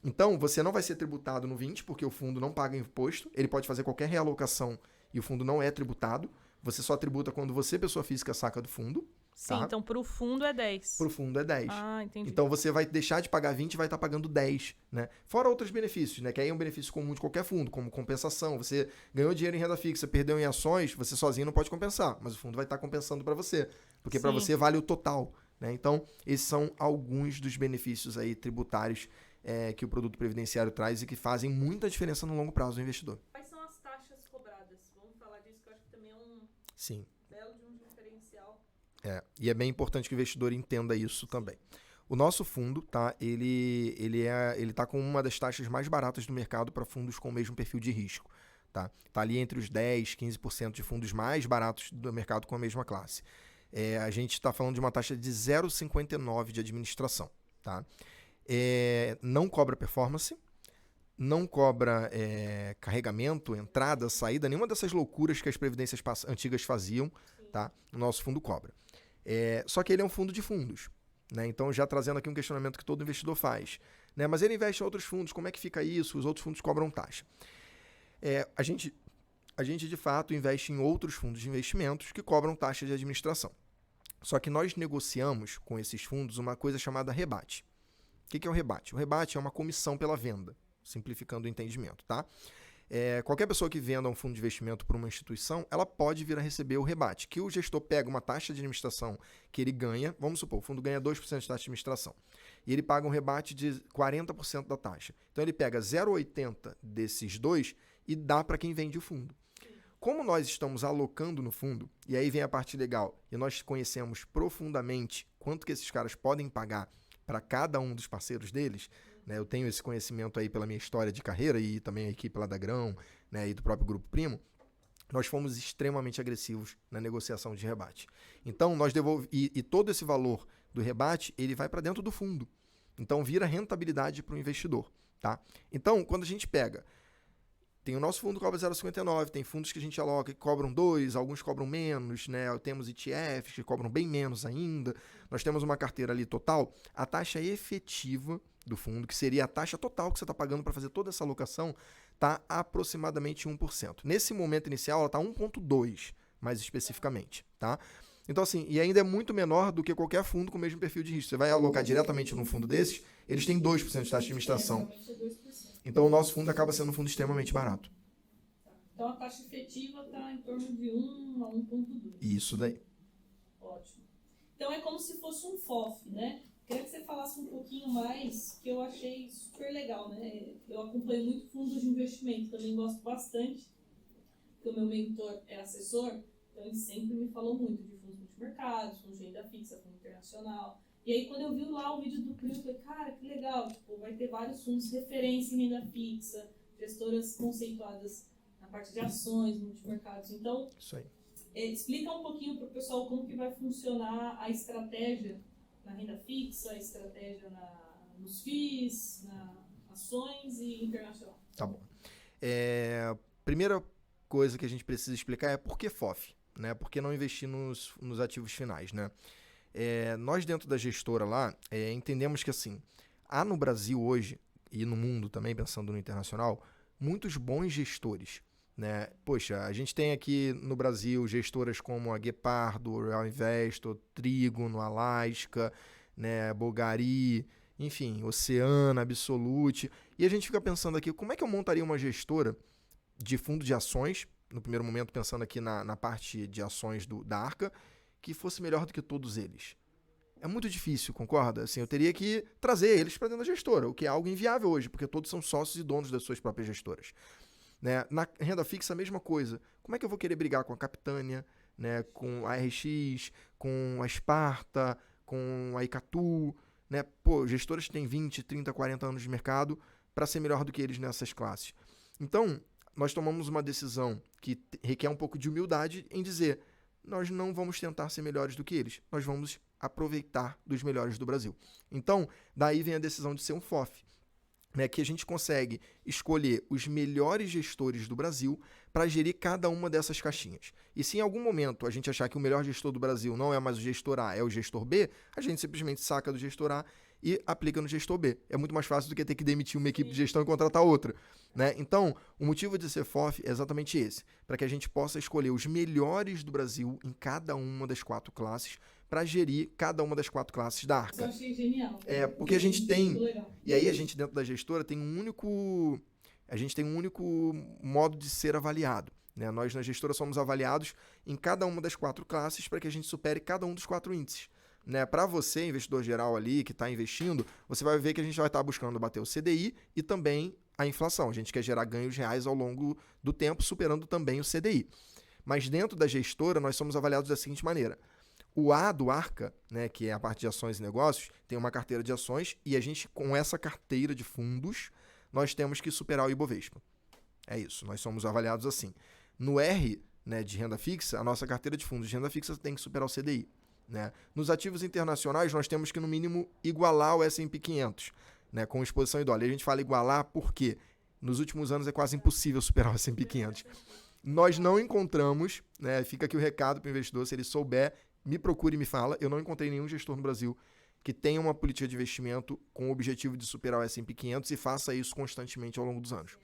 Então, você não vai ser tributado no 20%, porque o fundo não paga imposto. Ele pode fazer qualquer realocação e o fundo não é tributado. Você só tributa quando você, pessoa física, saca do fundo. Sim, tá? então pro fundo é 10%. Pro fundo é 10%. Ah, entendi. Então, você vai deixar de pagar 20% e vai estar pagando 10%. Né? Fora outros benefícios, né? Que aí é um benefício comum de qualquer fundo, como compensação. Você ganhou dinheiro em renda fixa, perdeu em ações, você sozinho não pode compensar, mas o fundo vai estar compensando para você. Porque para você vale o total. Né? Então, esses são alguns dos benefícios aí tributários que o produto previdenciário traz e que fazem muita diferença no longo prazo do investidor. Quais são as taxas cobradas? Vamos falar disso, que eu acho que também é um Sim. belo de um diferencial. E é bem importante que o investidor entenda isso também. O nosso fundo, tá, ele tá com uma das taxas mais baratas do mercado para fundos com o mesmo perfil de risco. Tá ali entre os 10%, 15% de fundos mais baratos do mercado com a mesma classe. A gente está falando de uma taxa de 0,59% de administração. Tá? Não cobra performance, não cobra carregamento, entrada, saída, nenhuma dessas loucuras que as previdências antigas faziam, tá? O nosso fundo cobra. Só que ele é um fundo de fundos, né? Então, já trazendo aqui um questionamento que todo investidor faz, né? Mas ele investe em outros fundos, como é que fica isso? Os outros fundos cobram taxa. A gente, de fato, investe em outros fundos de investimentos que cobram taxa de administração. Só que nós negociamos com esses fundos uma coisa chamada rebate. O que é o rebate? O rebate é uma comissão pela venda, simplificando o entendimento, tá? Qualquer pessoa que venda um fundo de investimento para uma instituição, ela pode vir a receber o rebate, que o gestor pega uma taxa de administração que ele ganha, vamos supor, o fundo ganha 2% de taxa de administração, e ele paga um rebate de 40% da taxa. Então ele pega 0,80 desses 2 e dá para quem vende o fundo. Como nós estamos alocando no fundo, e aí vem a parte legal, e nós conhecemos profundamente quanto que esses caras podem pagar para cada um dos parceiros deles, né? Eu tenho esse conhecimento aí pela minha história de carreira e também a equipe lá da Grão, né, e do próprio Grupo Primo, nós fomos extremamente agressivos na negociação de rebate. Então, nós devolvemos, e todo esse valor do rebate, ele vai para dentro do fundo. Então, vira rentabilidade para o investidor. Tá? Então, quando a gente pega, tem o nosso fundo que cobra 0,59, tem fundos que a gente aloca que cobram 2, alguns cobram menos, né? Temos ETFs que cobram bem menos ainda. Nós temos uma carteira ali total. A taxa efetiva do fundo, que seria a taxa total que você está pagando para fazer toda essa alocação, está aproximadamente 1%. Nesse momento inicial, ela está 1,2%, mais especificamente, tá? Então, assim, e ainda é muito menor do que qualquer fundo com o mesmo perfil de risco. Você vai alocar diretamente num fundo desses, eles têm 2% de taxa de administração. Então, o nosso fundo acaba sendo um fundo extremamente barato. Então, a taxa efetiva está em torno de 1 a 1,2. Isso daí. Ótimo. Então, é como se fosse um FOF, né? Queria que você falasse um pouquinho mais, que eu achei super legal, né? Eu acompanho muito fundos de investimento, também gosto bastante, porque o meu mentor é assessor, então ele sempre me falou muito de fundos multimercados, fundos de renda fixa, fundo internacional. E aí, quando eu vi lá o vídeo do Prio, eu falei, cara, que legal, tipo, vai ter vários fundos de referência em renda fixa, gestoras conceituadas na parte de ações, multimercados. Então, isso aí. Explica um pouquinho para o pessoal como que vai funcionar a estratégia na renda fixa, a estratégia nos FIIs, na ações e internacional. Tá bom. Primeira coisa que a gente precisa explicar é por que FOF, né? Por que não investir nos ativos finais, né? Nós dentro da gestora lá, entendemos que assim, há no Brasil hoje, e no mundo também, pensando no internacional, muitos bons gestores, né? Poxa, a gente tem aqui no Brasil gestoras como a Guepardo, Real Investor, Trígono, Alaska, né? Bulgari, enfim, Oceana, Absolute. E a gente fica pensando aqui, como é que eu montaria uma gestora de fundo de ações, no primeiro momento pensando aqui na parte de ações da Arca, que fosse melhor do que todos eles? É muito difícil, concorda? Assim, eu teria que trazer eles para dentro da gestora, o que é algo inviável hoje, porque todos são sócios e donos das suas próprias gestoras. Né? Na renda fixa, a mesma coisa. Como é que eu vou querer brigar com a Capitânia, né? Com a RX, com a Sparta, com a Icatu, né? Pô, gestoras que têm 20, 30, 40 anos de mercado para ser melhor do que eles nessas classes. Então, nós tomamos uma decisão que requer um pouco de humildade em dizer, nós não vamos tentar ser melhores do que eles, nós vamos aproveitar dos melhores do Brasil. Então, daí vem a decisão de ser um FOF, né, que a gente consegue escolher os melhores gestores do Brasil para gerir cada uma dessas caixinhas. E se em algum momento a gente achar que o melhor gestor do Brasil não é mais o gestor A, é o gestor B, a gente simplesmente saca do gestor A e aplica no gestor B. É muito mais fácil do que ter que demitir uma equipe de gestão e contratar outra, né? Então, o motivo de ser FOF é exatamente esse, para que a gente possa escolher os melhores do Brasil em cada uma das 4 classes, para gerir cada uma das 4 classes da Arca. Isso eu achei genial. Porque a gente tem... E aí a gente dentro da gestora tem um único modo de ser avaliado. Né? Nós na gestora somos avaliados em cada uma das 4 classes para que a gente supere cada um dos 4 índices. Né? Para você, investidor geral ali, que está investindo, você vai ver que a gente vai estar buscando bater o CDI e também a inflação. A gente quer gerar ganhos reais ao longo do tempo, superando também o CDI. Mas dentro da gestora, nós somos avaliados da seguinte maneira. O A do Arca, né, que é a parte de ações e negócios, tem uma carteira de ações e a gente, com essa carteira de fundos, nós temos que superar o Ibovespa. É isso, nós somos avaliados assim. No R, né, de renda fixa, a nossa carteira de fundos de renda fixa tem que superar o CDI. Né? Nos ativos internacionais, nós temos que, no mínimo, igualar o S&P 500, né, com exposição em dólar. E a gente fala igualar porque nos últimos anos é quase impossível superar o S&P 500. Nós não encontramos, né, fica aqui o recado para o investidor, se ele souber, me procure e me fala, eu não encontrei nenhum gestor no Brasil que tenha uma política de investimento com o objetivo de superar o S&P 500 e faça isso constantemente ao longo dos anos.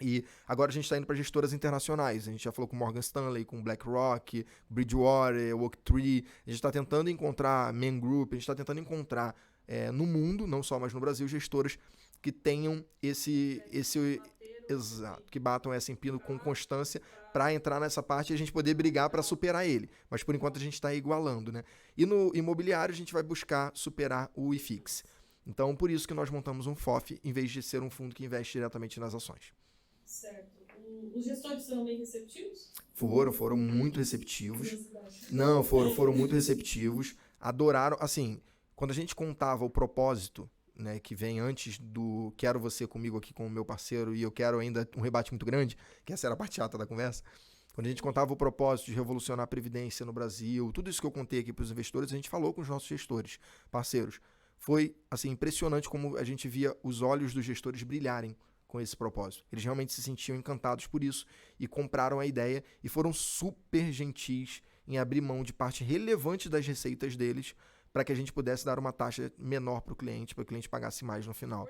E agora a gente está indo para gestoras internacionais. A gente já falou com Morgan Stanley, com BlackRock, Bridgewater, Oaktree. A gente está tentando encontrar Man Group, a gente está tentando encontrar no mundo, não só mais no Brasil, gestoras que tenham exato, que batam S&P com constância para entrar nessa parte e a gente poder brigar para superar ele. Mas por enquanto a gente está igualando, né? E no imobiliário a gente vai buscar superar o IFIX. Então por isso que nós montamos um FOF em vez de ser um fundo que investe diretamente nas ações. Certo. Os gestores foram bem receptivos? Foram muito receptivos. Não, foram muito receptivos. Adoraram, assim, quando a gente contava o propósito, né, que vem antes do quero você comigo aqui com o meu parceiro e eu quero ainda um rebate muito grande, que essa era a parte chata da conversa, quando a gente contava o propósito de revolucionar a previdência no Brasil, tudo isso que eu contei aqui para os investidores, a gente falou com os nossos gestores, parceiros. Foi, assim, impressionante como a gente via os olhos dos gestores brilharem com esse propósito. Eles realmente se sentiam encantados por isso e compraram a ideia e foram super gentis em abrir mão de parte relevante das receitas deles para que a gente pudesse dar uma taxa menor para o cliente pagasse mais no final.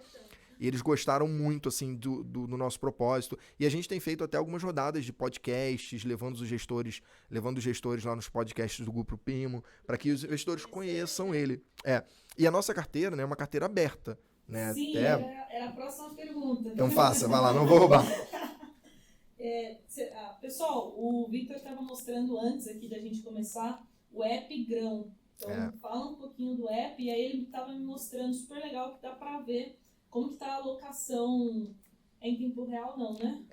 E eles gostaram muito, assim, do nosso propósito. E a gente tem feito até algumas rodadas de podcasts, levando os gestores lá nos podcasts do Grupo Primo, para que os investidores conheçam ele. E a nossa carteira, né, é uma carteira aberta. Né? Sim, era a próxima pergunta. Então faça, vai lá, não vou roubar. Pessoal, o Victor estava mostrando antes aqui da gente começar o app Grão. Então, fala um pouquinho do app, e aí ele estava me mostrando, super legal, que dá para ver como que está a alocação em tempo real, não, né?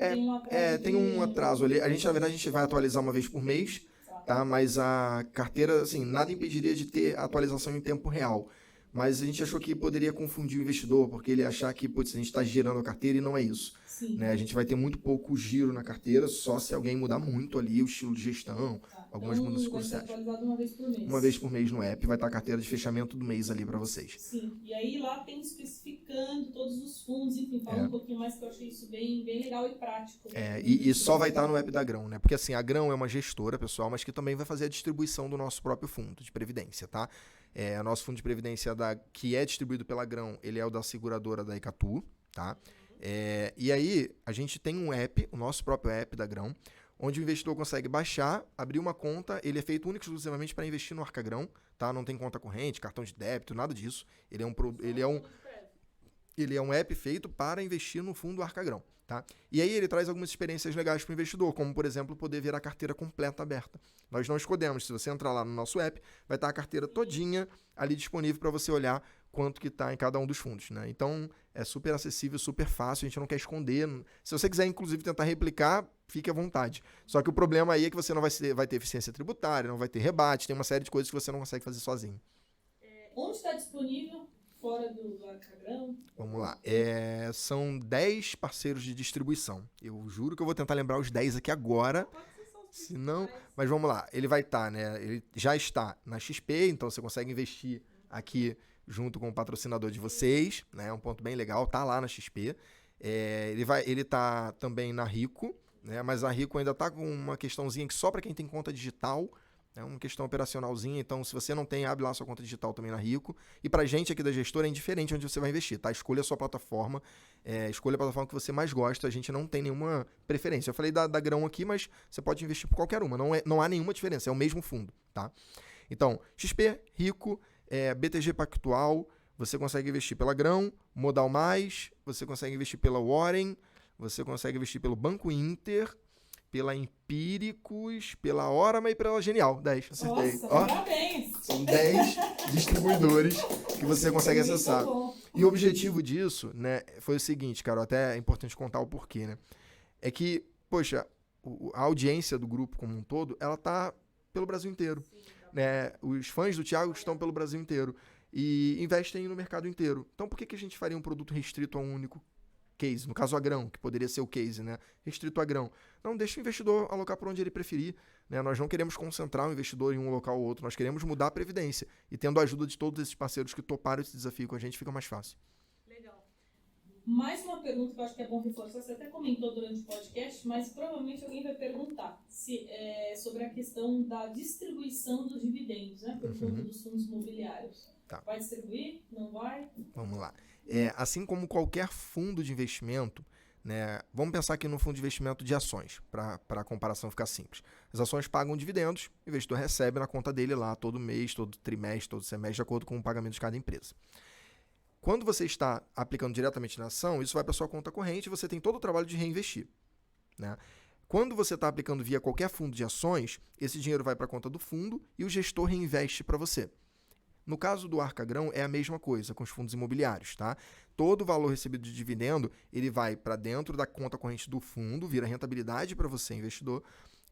Tem um atraso ali. Na verdade, a gente vai atualizar uma vez por mês, tá? Mas a carteira, assim, nada impediria de ter atualização em tempo real. Mas a gente achou que poderia confundir o investidor, porque ele achar que, putz, a gente está girando a carteira e não é isso. Né? A gente vai ter muito pouco giro na carteira, só se alguém mudar muito ali o estilo de gestão, algumas mudanças cruciais. Vai ser atualizado uma vez por mês. Uma vez por mês no app, vai estar a carteira de fechamento do mês ali para vocês. Sim, e aí lá tem especificando todos os fundos, enfim, fala um pouquinho mais, que eu achei isso bem legal e prático. E só vai estar no app da Grão, né? Porque assim, a Grão é uma gestora, pessoal, mas que também vai fazer a distribuição do nosso próprio fundo de previdência, tá? O nosso fundo de previdência que é distribuído pela Grão, ele é o da seguradora da Icatu, tá? E aí, a gente tem um app, o nosso próprio app da Grão, onde o investidor consegue baixar, abrir uma conta, ele é feito único e exclusivamente para investir no Arca Grão, tá? Não tem conta corrente, cartão de débito, nada disso. Ele é um app feito para investir no fundo Arca Grão, tá? E aí ele traz algumas experiências legais para o investidor, como, por exemplo, poder ver a carteira completa aberta. Nós não escondemos, se você entrar lá no nosso app, vai estar a carteira todinha ali disponível para você olhar quanto que está em cada um dos fundos, né? Então, é super acessível, super fácil, a gente não quer esconder. Se você quiser, inclusive, tentar replicar, fique à vontade. Só que o problema aí é que você não vai ter eficiência tributária, não vai ter rebate, tem uma série de coisas que você não consegue fazer sozinho. Onde está disponível fora do Arca Grão? Vamos lá. São 10 parceiros de distribuição. Eu juro que eu vou tentar lembrar os 10 aqui agora. Se não, mas vamos lá. Ele vai estar, né? Ele já está na XP, então você consegue investir aqui junto com o patrocinador de vocês, né? É um ponto bem legal, tá lá na XP. Ele tá também na Rico, né? Mas a Rico ainda tá com uma questãozinha que só para quem tem conta digital, é uma questão operacionalzinha, então se você não tem, abre lá sua conta digital também na Rico. E pra gente aqui da gestora é indiferente onde você vai investir, tá? Escolha a sua plataforma, escolha a plataforma que você mais gosta, a gente não tem nenhuma preferência. Eu falei da Grão aqui, mas você pode investir por qualquer uma, não há nenhuma diferença, é o mesmo fundo, tá? Então, XP, Rico, BTG Pactual, você consegue investir pela Grão, Modal Mais, você consegue investir pela Warren, você consegue investir pelo Banco Inter, pela Empíricos, pela Orama e pela Genial. 10, acertei. Nossa, parabéns! São 10 distribuidores que você consegue acessar. E o objetivo disso, né, foi o seguinte, cara, até é importante contar o porquê, né? É que, poxa, a audiência do grupo como um todo, ela tá pelo Brasil inteiro. Né? Os fãs do Thiago estão pelo Brasil inteiro e investem no mercado inteiro. Então, por que a gente faria um produto restrito a um único case? No caso, a Grão, que poderia ser o case, né? Restrito a Grão. Não, deixa o investidor alocar por onde ele preferir. Né? Nós não queremos concentrar o investidor em um local ou outro. Nós queremos mudar a previdência. E tendo a ajuda de todos esses parceiros que toparam esse desafio com a gente, fica mais fácil. Legal. Mais uma pergunta que eu acho que é bom reforçar. Você até comentou durante o podcast, mas provavelmente alguém vai perguntar sobre a questão da distribuição dos dividendos, né? Por conta dos fundos imobiliários. Tá. Vai distribuir? Não vai? Vamos lá. Assim como qualquer fundo de investimento, né, vamos pensar aqui no fundo de investimento de ações, para a comparação ficar simples. As ações pagam dividendos, o investidor recebe na conta dele lá todo mês, todo trimestre, todo semestre, de acordo com o pagamento de cada empresa. Quando você está aplicando diretamente na ação, isso vai para sua conta corrente e você tem todo o trabalho de reinvestir. Né? Quando você está aplicando via qualquer fundo de ações, esse dinheiro vai para a conta do fundo e o gestor reinveste para você. No caso do Arca Grão, é a mesma coisa com os fundos imobiliários. Tá? Todo o valor recebido de dividendo ele vai para dentro da conta corrente do fundo, vira rentabilidade para você, investidor,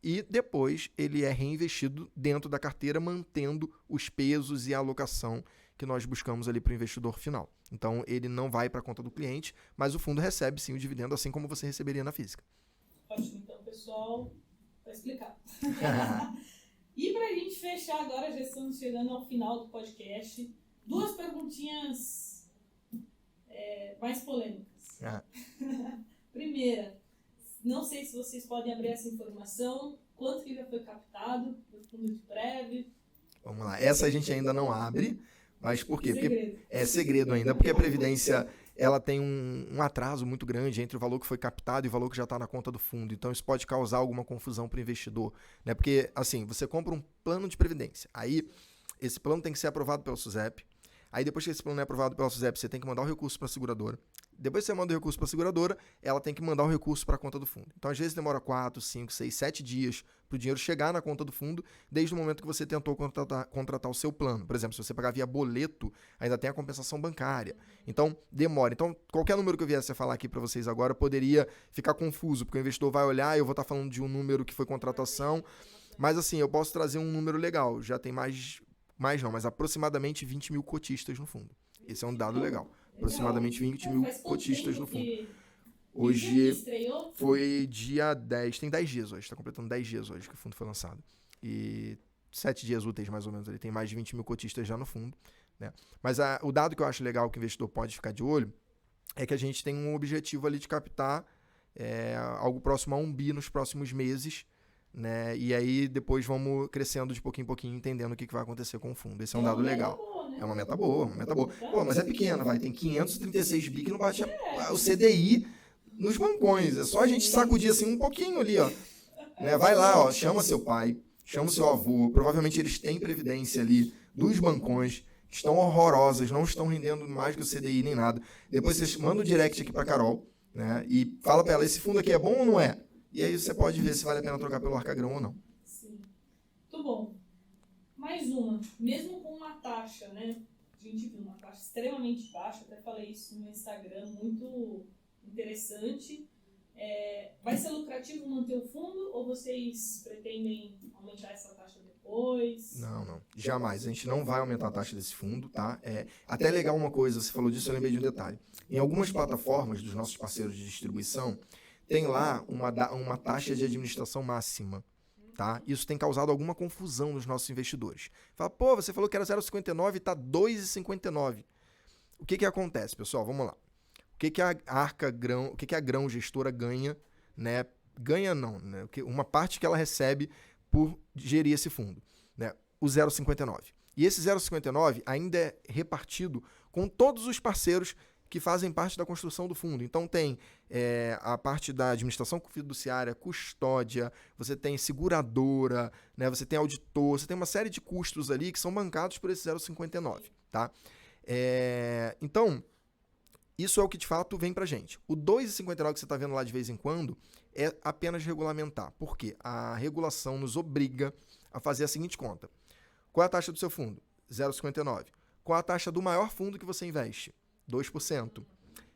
e depois ele é reinvestido dentro da carteira, mantendo os pesos e a alocação que nós buscamos ali para o investidor final. Então, ele não vai para a conta do cliente, mas o fundo recebe sim o dividendo, assim como você receberia na física. Ótimo, então, pessoal, está explicado. E para a gente fechar agora, já estamos chegando ao final do podcast, 2 perguntinhas mais polêmicas. Primeira, não sei se vocês podem abrir essa informação, quanto que já foi captado do fundo de Prev? Vamos lá, essa a gente ainda não abre. Mas por quê? Segredo. Porque é segredo ainda, porque a Previdência ela tem um atraso muito grande entre o valor que foi captado e o valor que já está na conta do fundo. Então, isso pode causar alguma confusão para o investidor, né? Porque, assim, você compra um plano de previdência, aí esse plano tem que ser aprovado pelo SUSEP, aí depois que esse plano é aprovado pelo SUSEP, você tem que mandar o recurso para a seguradora. Depois que você manda o recurso para a seguradora, ela tem que mandar o recurso para a conta do fundo. Então, às vezes, demora 4, 5, 6, 7 dias para o dinheiro chegar na conta do fundo, desde o momento que você tentou contratar o seu plano. Por exemplo, se você pagar via boleto, ainda tem a compensação bancária. Então, demora. Então, qualquer número que eu viesse a falar aqui para vocês agora poderia ficar confuso, porque o investidor vai olhar e eu vou estar falando de um número que foi contratação. Mas, assim, eu posso trazer um número legal. Já tem mas aproximadamente 20 mil cotistas no fundo. Esse é um dado legal. Aproximadamente 20 mil cotistas no fundo. Hoje foi dia 10, tem 10 dias hoje, está completando 10 dias hoje que o fundo foi lançado. E 7 dias úteis mais ou menos, ele tem mais de 20 mil cotistas já no fundo, né? Mas o dado que eu acho legal que o investidor pode ficar de olho é que a gente tem um objetivo ali de captar algo próximo a 1 bi nos próximos meses, né? E aí depois vamos crescendo de pouquinho em pouquinho, entendendo o que vai acontecer com o fundo. Esse é um dado legal. É uma meta boa, Pô, mas é pequena, tem 536 bi que não bate o CDI nos bancões. É só a gente sacudir assim um pouquinho ali, ó. Né? Vai lá, ó, chama seu pai, chama seu avô. Provavelmente eles têm previdência ali dos bancões, que estão horrorosas, não estão rendendo mais que o CDI nem nada. Depois você manda o direct aqui pra Carol, né? E fala pra ela, esse fundo aqui é bom ou não é? E aí você pode ver se vale a pena trocar pelo Arcagrão ou não. Sim. Muito bom. Mais uma. Mesmo com uma taxa, né? A gente viu uma taxa extremamente baixa, até falei isso no Instagram, muito interessante. Vai ser lucrativo manter o fundo ou vocês pretendem aumentar essa taxa depois? Não. Jamais. A gente não vai aumentar a taxa desse fundo, tá? Até legal uma coisa, você falou disso, eu lembrei de um detalhe. Em algumas plataformas dos nossos parceiros de distribuição, tem lá uma taxa de administração máxima. Tá? Isso tem causado alguma confusão nos nossos investidores. Fala, pô, você falou que era 0,59 e está 2,59. O que acontece, pessoal? Vamos lá. O que a grão gestora ganha, né? Ganha não, né? Uma parte que ela recebe por gerir esse fundo, né? O 0,59. E esse 0,59 ainda é repartido com todos os parceiros que fazem parte da construção do fundo. Então tem a parte da administração fiduciária, custódia, você tem seguradora, né? Você tem auditor, você tem uma série de custos ali que são bancados por esse 0,59, tá? Então, isso é o que de fato vem pra gente. O 2,59 que você está vendo lá de vez em quando é apenas regulamentar. Por quê? A regulação nos obriga a fazer a seguinte conta. Qual é a taxa do seu fundo? 0,59. Qual é a taxa do maior fundo que você investe? 2%,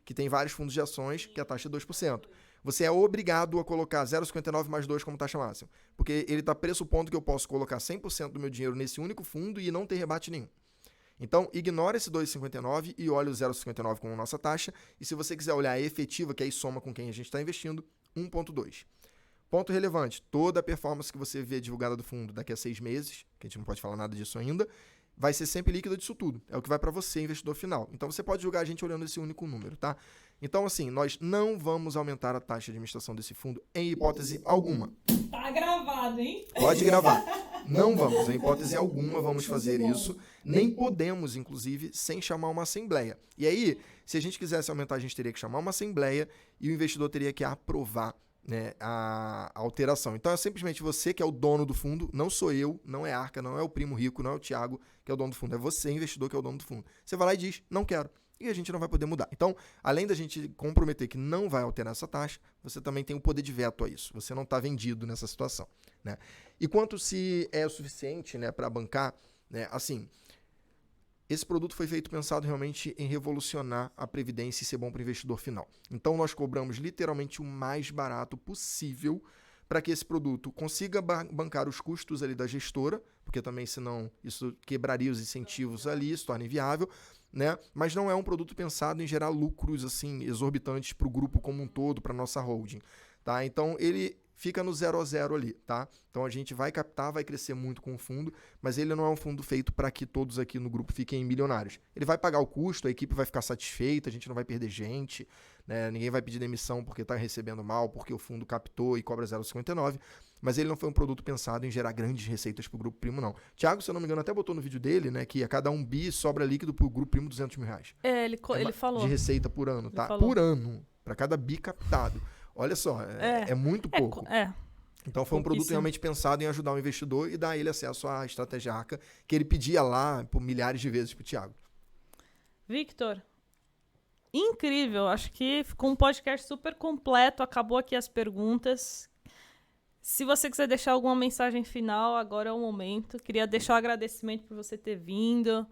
que tem vários fundos de ações, que a taxa é 2%. Você é obrigado a colocar 0,59 mais 2 como taxa máxima, porque ele está pressupondo que eu posso colocar 100% do meu dinheiro nesse único fundo e não ter rebate nenhum. Então, ignora esse 2,59 e olha o 0,59 como nossa taxa, e se você quiser olhar a efetiva, que aí soma com quem a gente está investindo, 1,2. Ponto relevante, toda a performance que você vê divulgada do fundo daqui a 6 meses, que a gente não pode falar nada disso ainda, vai ser sempre líquida disso tudo. É o que vai para você, investidor final. Então, você pode julgar a gente olhando esse único número, tá? Então, assim, nós não vamos aumentar a taxa de administração desse fundo em hipótese alguma. Tá gravado, hein? Pode gravar. Não vamos, em hipótese alguma, vamos fazer isso. Nem podemos, inclusive, sem chamar uma assembleia. E aí, se a gente quisesse aumentar, a gente teria que chamar uma assembleia e o investidor teria que aprovar, né, a alteração. Então é simplesmente você que é o dono do fundo, não sou eu, não é a Arca, não é o primo rico, não é o Thiago que é o dono do fundo, é você, investidor, que é o dono do fundo. Você vai lá e diz, não quero. E a gente não vai poder mudar. Então, além da gente comprometer que não vai alterar essa taxa, você também tem o poder de veto a isso. Você não está vendido nessa situação, né? E quanto se é o suficiente, né, para bancar, né, assim, esse produto foi pensado realmente em revolucionar a previdência e ser bom para o investidor final. Então, nós cobramos literalmente o mais barato possível para que esse produto consiga bancar os custos ali da gestora, porque também, senão, isso quebraria os incentivos ali, se torna inviável, né? Mas não é um produto pensado em gerar lucros assim exorbitantes para o grupo como um todo, para nossa holding, tá? Então, ele fica no 0 a 0 ali, tá? Então a gente vai captar, vai crescer muito com o fundo, mas ele não é um fundo feito para que todos aqui no grupo fiquem milionários. Ele vai pagar o custo, a equipe vai ficar satisfeita, a gente não vai perder gente, né? Ninguém vai pedir demissão porque está recebendo mal, porque o fundo captou e cobra 0,59. mas ele não foi um produto pensado em gerar grandes receitas para o Grupo Primo, não. Thiago, se eu não me engano, até botou no vídeo dele, né, que a cada 1 bi sobra líquido para o Grupo Primo R$200 mil. Ele falou. De receita por ano, tá? Falou. Por ano, para cada bi captado. Olha só, é muito pouco. Então foi um produto realmente pensado em ajudar o investidor e dar a ele acesso à estratégia Arca que ele pedia lá por milhares de vezes para o Thiago. Victor, incrível. Acho que ficou um podcast super completo. Acabou aqui as perguntas. Se você quiser deixar alguma mensagem final, agora é o momento. Queria deixar um agradecimento por você ter vindo,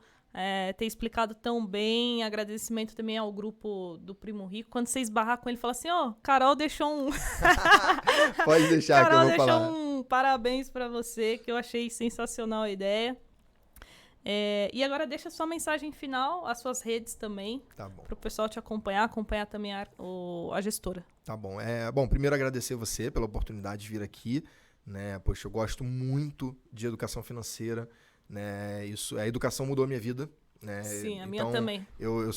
ter explicado tão bem. Agradecimento também ao grupo do Primo Rico. Quando você esbarrar com ele, fala assim, Carol deixou um... Pode deixar Carol que eu vou falar. deixou um parabéns para você, que eu achei sensacional a ideia. E agora deixa a sua mensagem final, as suas redes também, tá bom, para o pessoal te acompanhar também a gestora. Tá bom. Bom, primeiro agradecer você pela oportunidade de vir aqui, né? Poxa, eu gosto muito de educação financeira, né? A educação mudou a minha vida, né? Sim, a minha também. Eu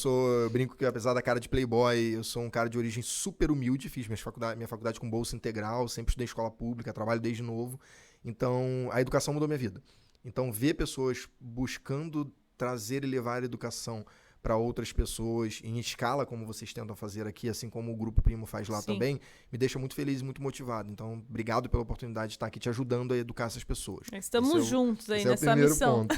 brinco que apesar da cara de playboy, eu sou um cara de origem super humilde, fiz minha faculdade com bolsa integral, sempre estudei em escola pública, trabalho desde novo, então a educação mudou a minha vida. Então, ver pessoas buscando trazer e levar a educação para outras pessoas em escala, como vocês tentam fazer aqui, assim como o Grupo Primo faz lá também, me deixa muito feliz e muito motivado. Então, obrigado pela oportunidade de estar aqui te ajudando a educar essas pessoas. Estamos juntos aí nessa é o primeiro missão. Ponto.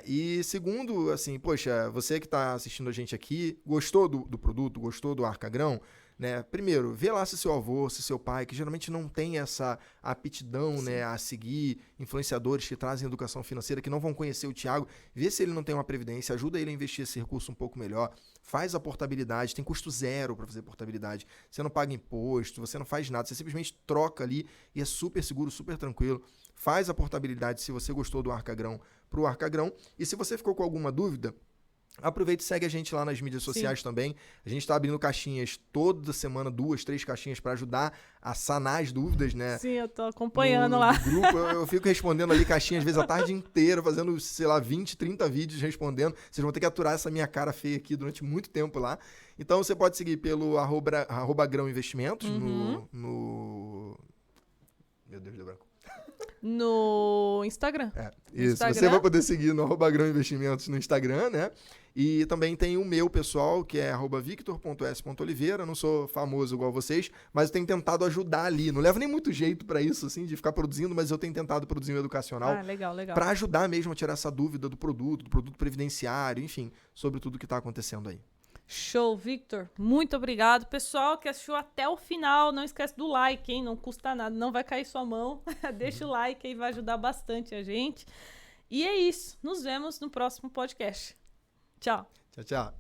E segundo, assim, poxa, você que está assistindo a gente aqui, gostou do produto, gostou do Arca Grão, né? Primeiro, vê lá se seu avô, se seu pai, que geralmente não tem essa aptidão, né, a seguir influenciadores que trazem educação financeira, que não vão conhecer o Thiago, vê se ele não tem uma previdência, ajuda ele a investir esse recurso um pouco melhor, faz a portabilidade, tem custo zero para fazer portabilidade, você não paga imposto, você não faz nada, você simplesmente troca ali e é super seguro, super tranquilo. Faz a portabilidade se você gostou do Arca Grão para o Arca Grão, e se você ficou com alguma dúvida, aproveita e segue a gente lá nas mídias sociais também. A gente está abrindo caixinhas toda semana, 2, 3 caixinhas para ajudar a sanar as dúvidas, né? Sim, eu tô acompanhando lá. No grupo, eu fico respondendo ali caixinhas, às vezes a tarde inteira, fazendo, sei lá, 20, 30 vídeos respondendo. Vocês vão ter que aturar essa minha cara feia aqui durante muito tempo lá. Então você pode seguir pelo @, Grão Investimentos no... Meu Deus, deu branco. No Instagram. Isso. Instagram. Você vai poder seguir no @Grão Investimentos no Instagram, né? E também tem o meu pessoal, que é @victor.s.oliveira. Não sou famoso igual vocês, mas eu tenho tentado ajudar ali. Não levo nem muito jeito para isso, assim, de ficar produzindo, mas eu tenho tentado produzir um educacional. Legal. Para ajudar mesmo a tirar essa dúvida do produto previdenciário, enfim, sobre tudo que está acontecendo aí. Show, Victor. Muito obrigado. Pessoal que assistiu até o final, não esquece do like, hein? Não custa nada, não vai cair sua mão. Deixa o like aí, vai ajudar bastante a gente. E é isso. Nos vemos no próximo podcast. Tchau. Tchau.